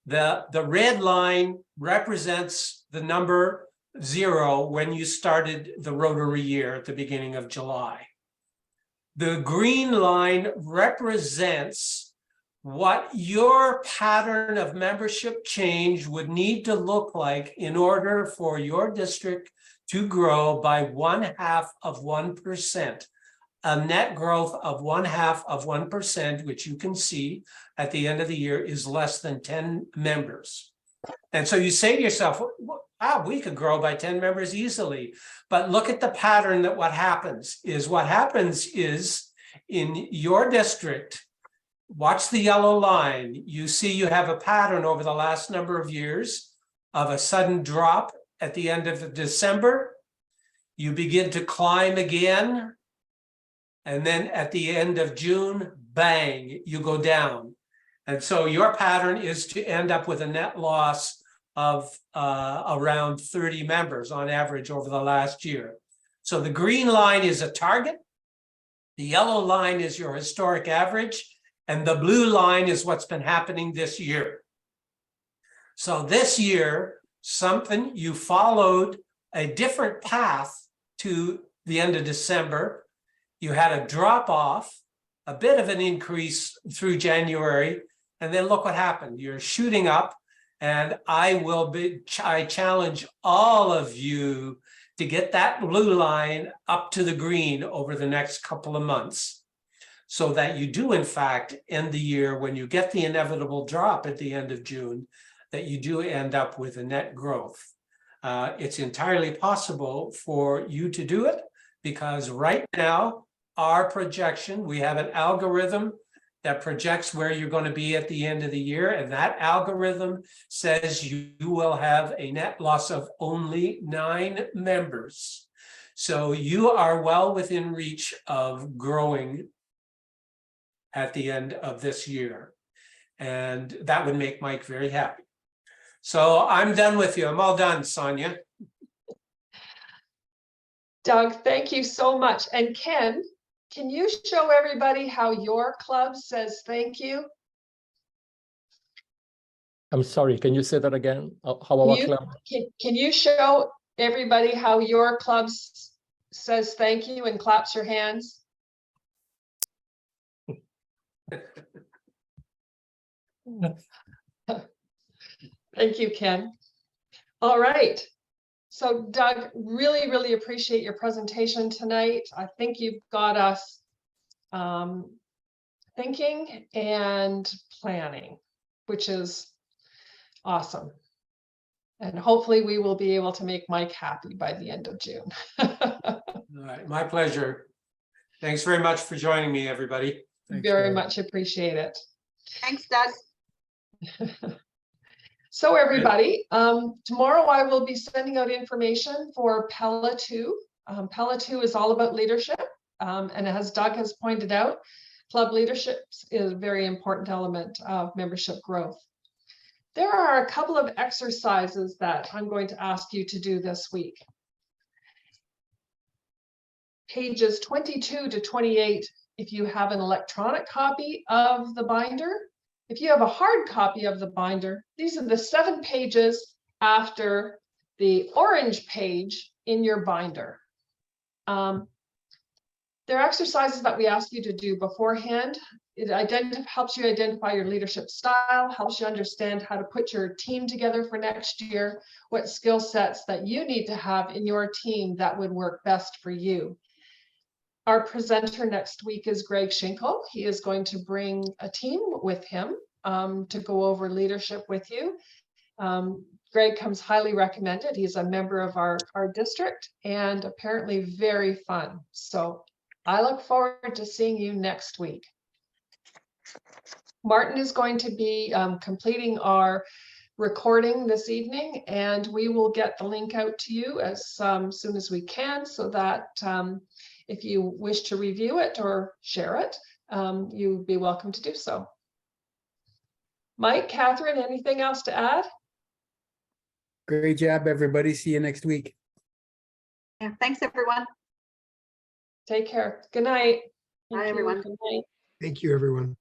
the red line represents the number 0 when you started the Rotary year at the beginning of July. The green line represents what your pattern of membership change would need to look like in order for your district to grow by 0.5%. A net growth of 0.5%, which you can see at the end of the year is less than 10 members. And so you say to yourself, wow, we could grow by 10 members easily. But look at the pattern that what happens is in your district, watch the yellow line. You see you have a pattern over the last number of years of a sudden drop at the end of December. You begin to climb again. And then at the end of June, bang, you go down. And so your pattern is to end up with a net loss of around 30 members on average over the last year. So the green line is a target. The yellow line is your historic average. And the blue line is what's been happening this year. So this year, you followed a different path to the end of December. You had a drop off, a bit of an increase through January, and then look what happened. You're shooting up, and I challenge all of you to get that blue line up to the green over the next couple of months, so that you do, in fact, end the year when you get the inevitable drop at the end of June, that you do end up with a net growth. It's entirely possible for you to do it, because right now, our projection, we have an algorithm that projects where you're going to be at the end of the year. And that algorithm says you will have a net loss of only 9 members. So you are well within reach of growing at the end of this year. And that would make Mike very happy. So I'm done with you. I'm all done, Sonia. Doug, thank you so much. And Ken, can you show everybody how your club says thank you? I'm sorry, can you say that again? How our club? Can you show everybody how your club says thank you and claps your hands? Thank you, Ken. All right. So Doug, really appreciate your presentation tonight. I think you've got us thinking and planning, which is awesome. And hopefully we will be able to make Mike happy by the end of June. All right, my pleasure. Thanks very much for joining me, everybody. Very much appreciate it. Thanks, Doug. So everybody, tomorrow I will be sending out information for PELA 2. PELA 2 is all about leadership. And as Doug has pointed out, club leadership is a very important element of membership growth. There are a couple of exercises that I'm going to ask you to do this week. Pages 22 to 28, if you have an electronic copy of the binder. If you have a hard copy of the binder, these are the 7 pages after the orange page in your binder. There are exercises that we ask you to do beforehand. It helps you identify your leadership style, helps you understand how to put your team together for next year, what skill sets that you need to have in your team that would work best for you. Our presenter next week is Greg Schinkel. He is going to bring a team with him to go over leadership with you. Greg comes highly recommended. He's a member of our district and apparently very fun. So I look forward to seeing you next week. Martin is going to be completing our recording this evening, and we will get the link out to you as soon as we can, so that if you wish to review it or share it, you'd be welcome to do so. Mike, Catherine, anything else to add? Great job, everybody. See you next week. Yeah, thanks, everyone. Take care. Good night. Bye, everyone. Good night. Thank you, everyone.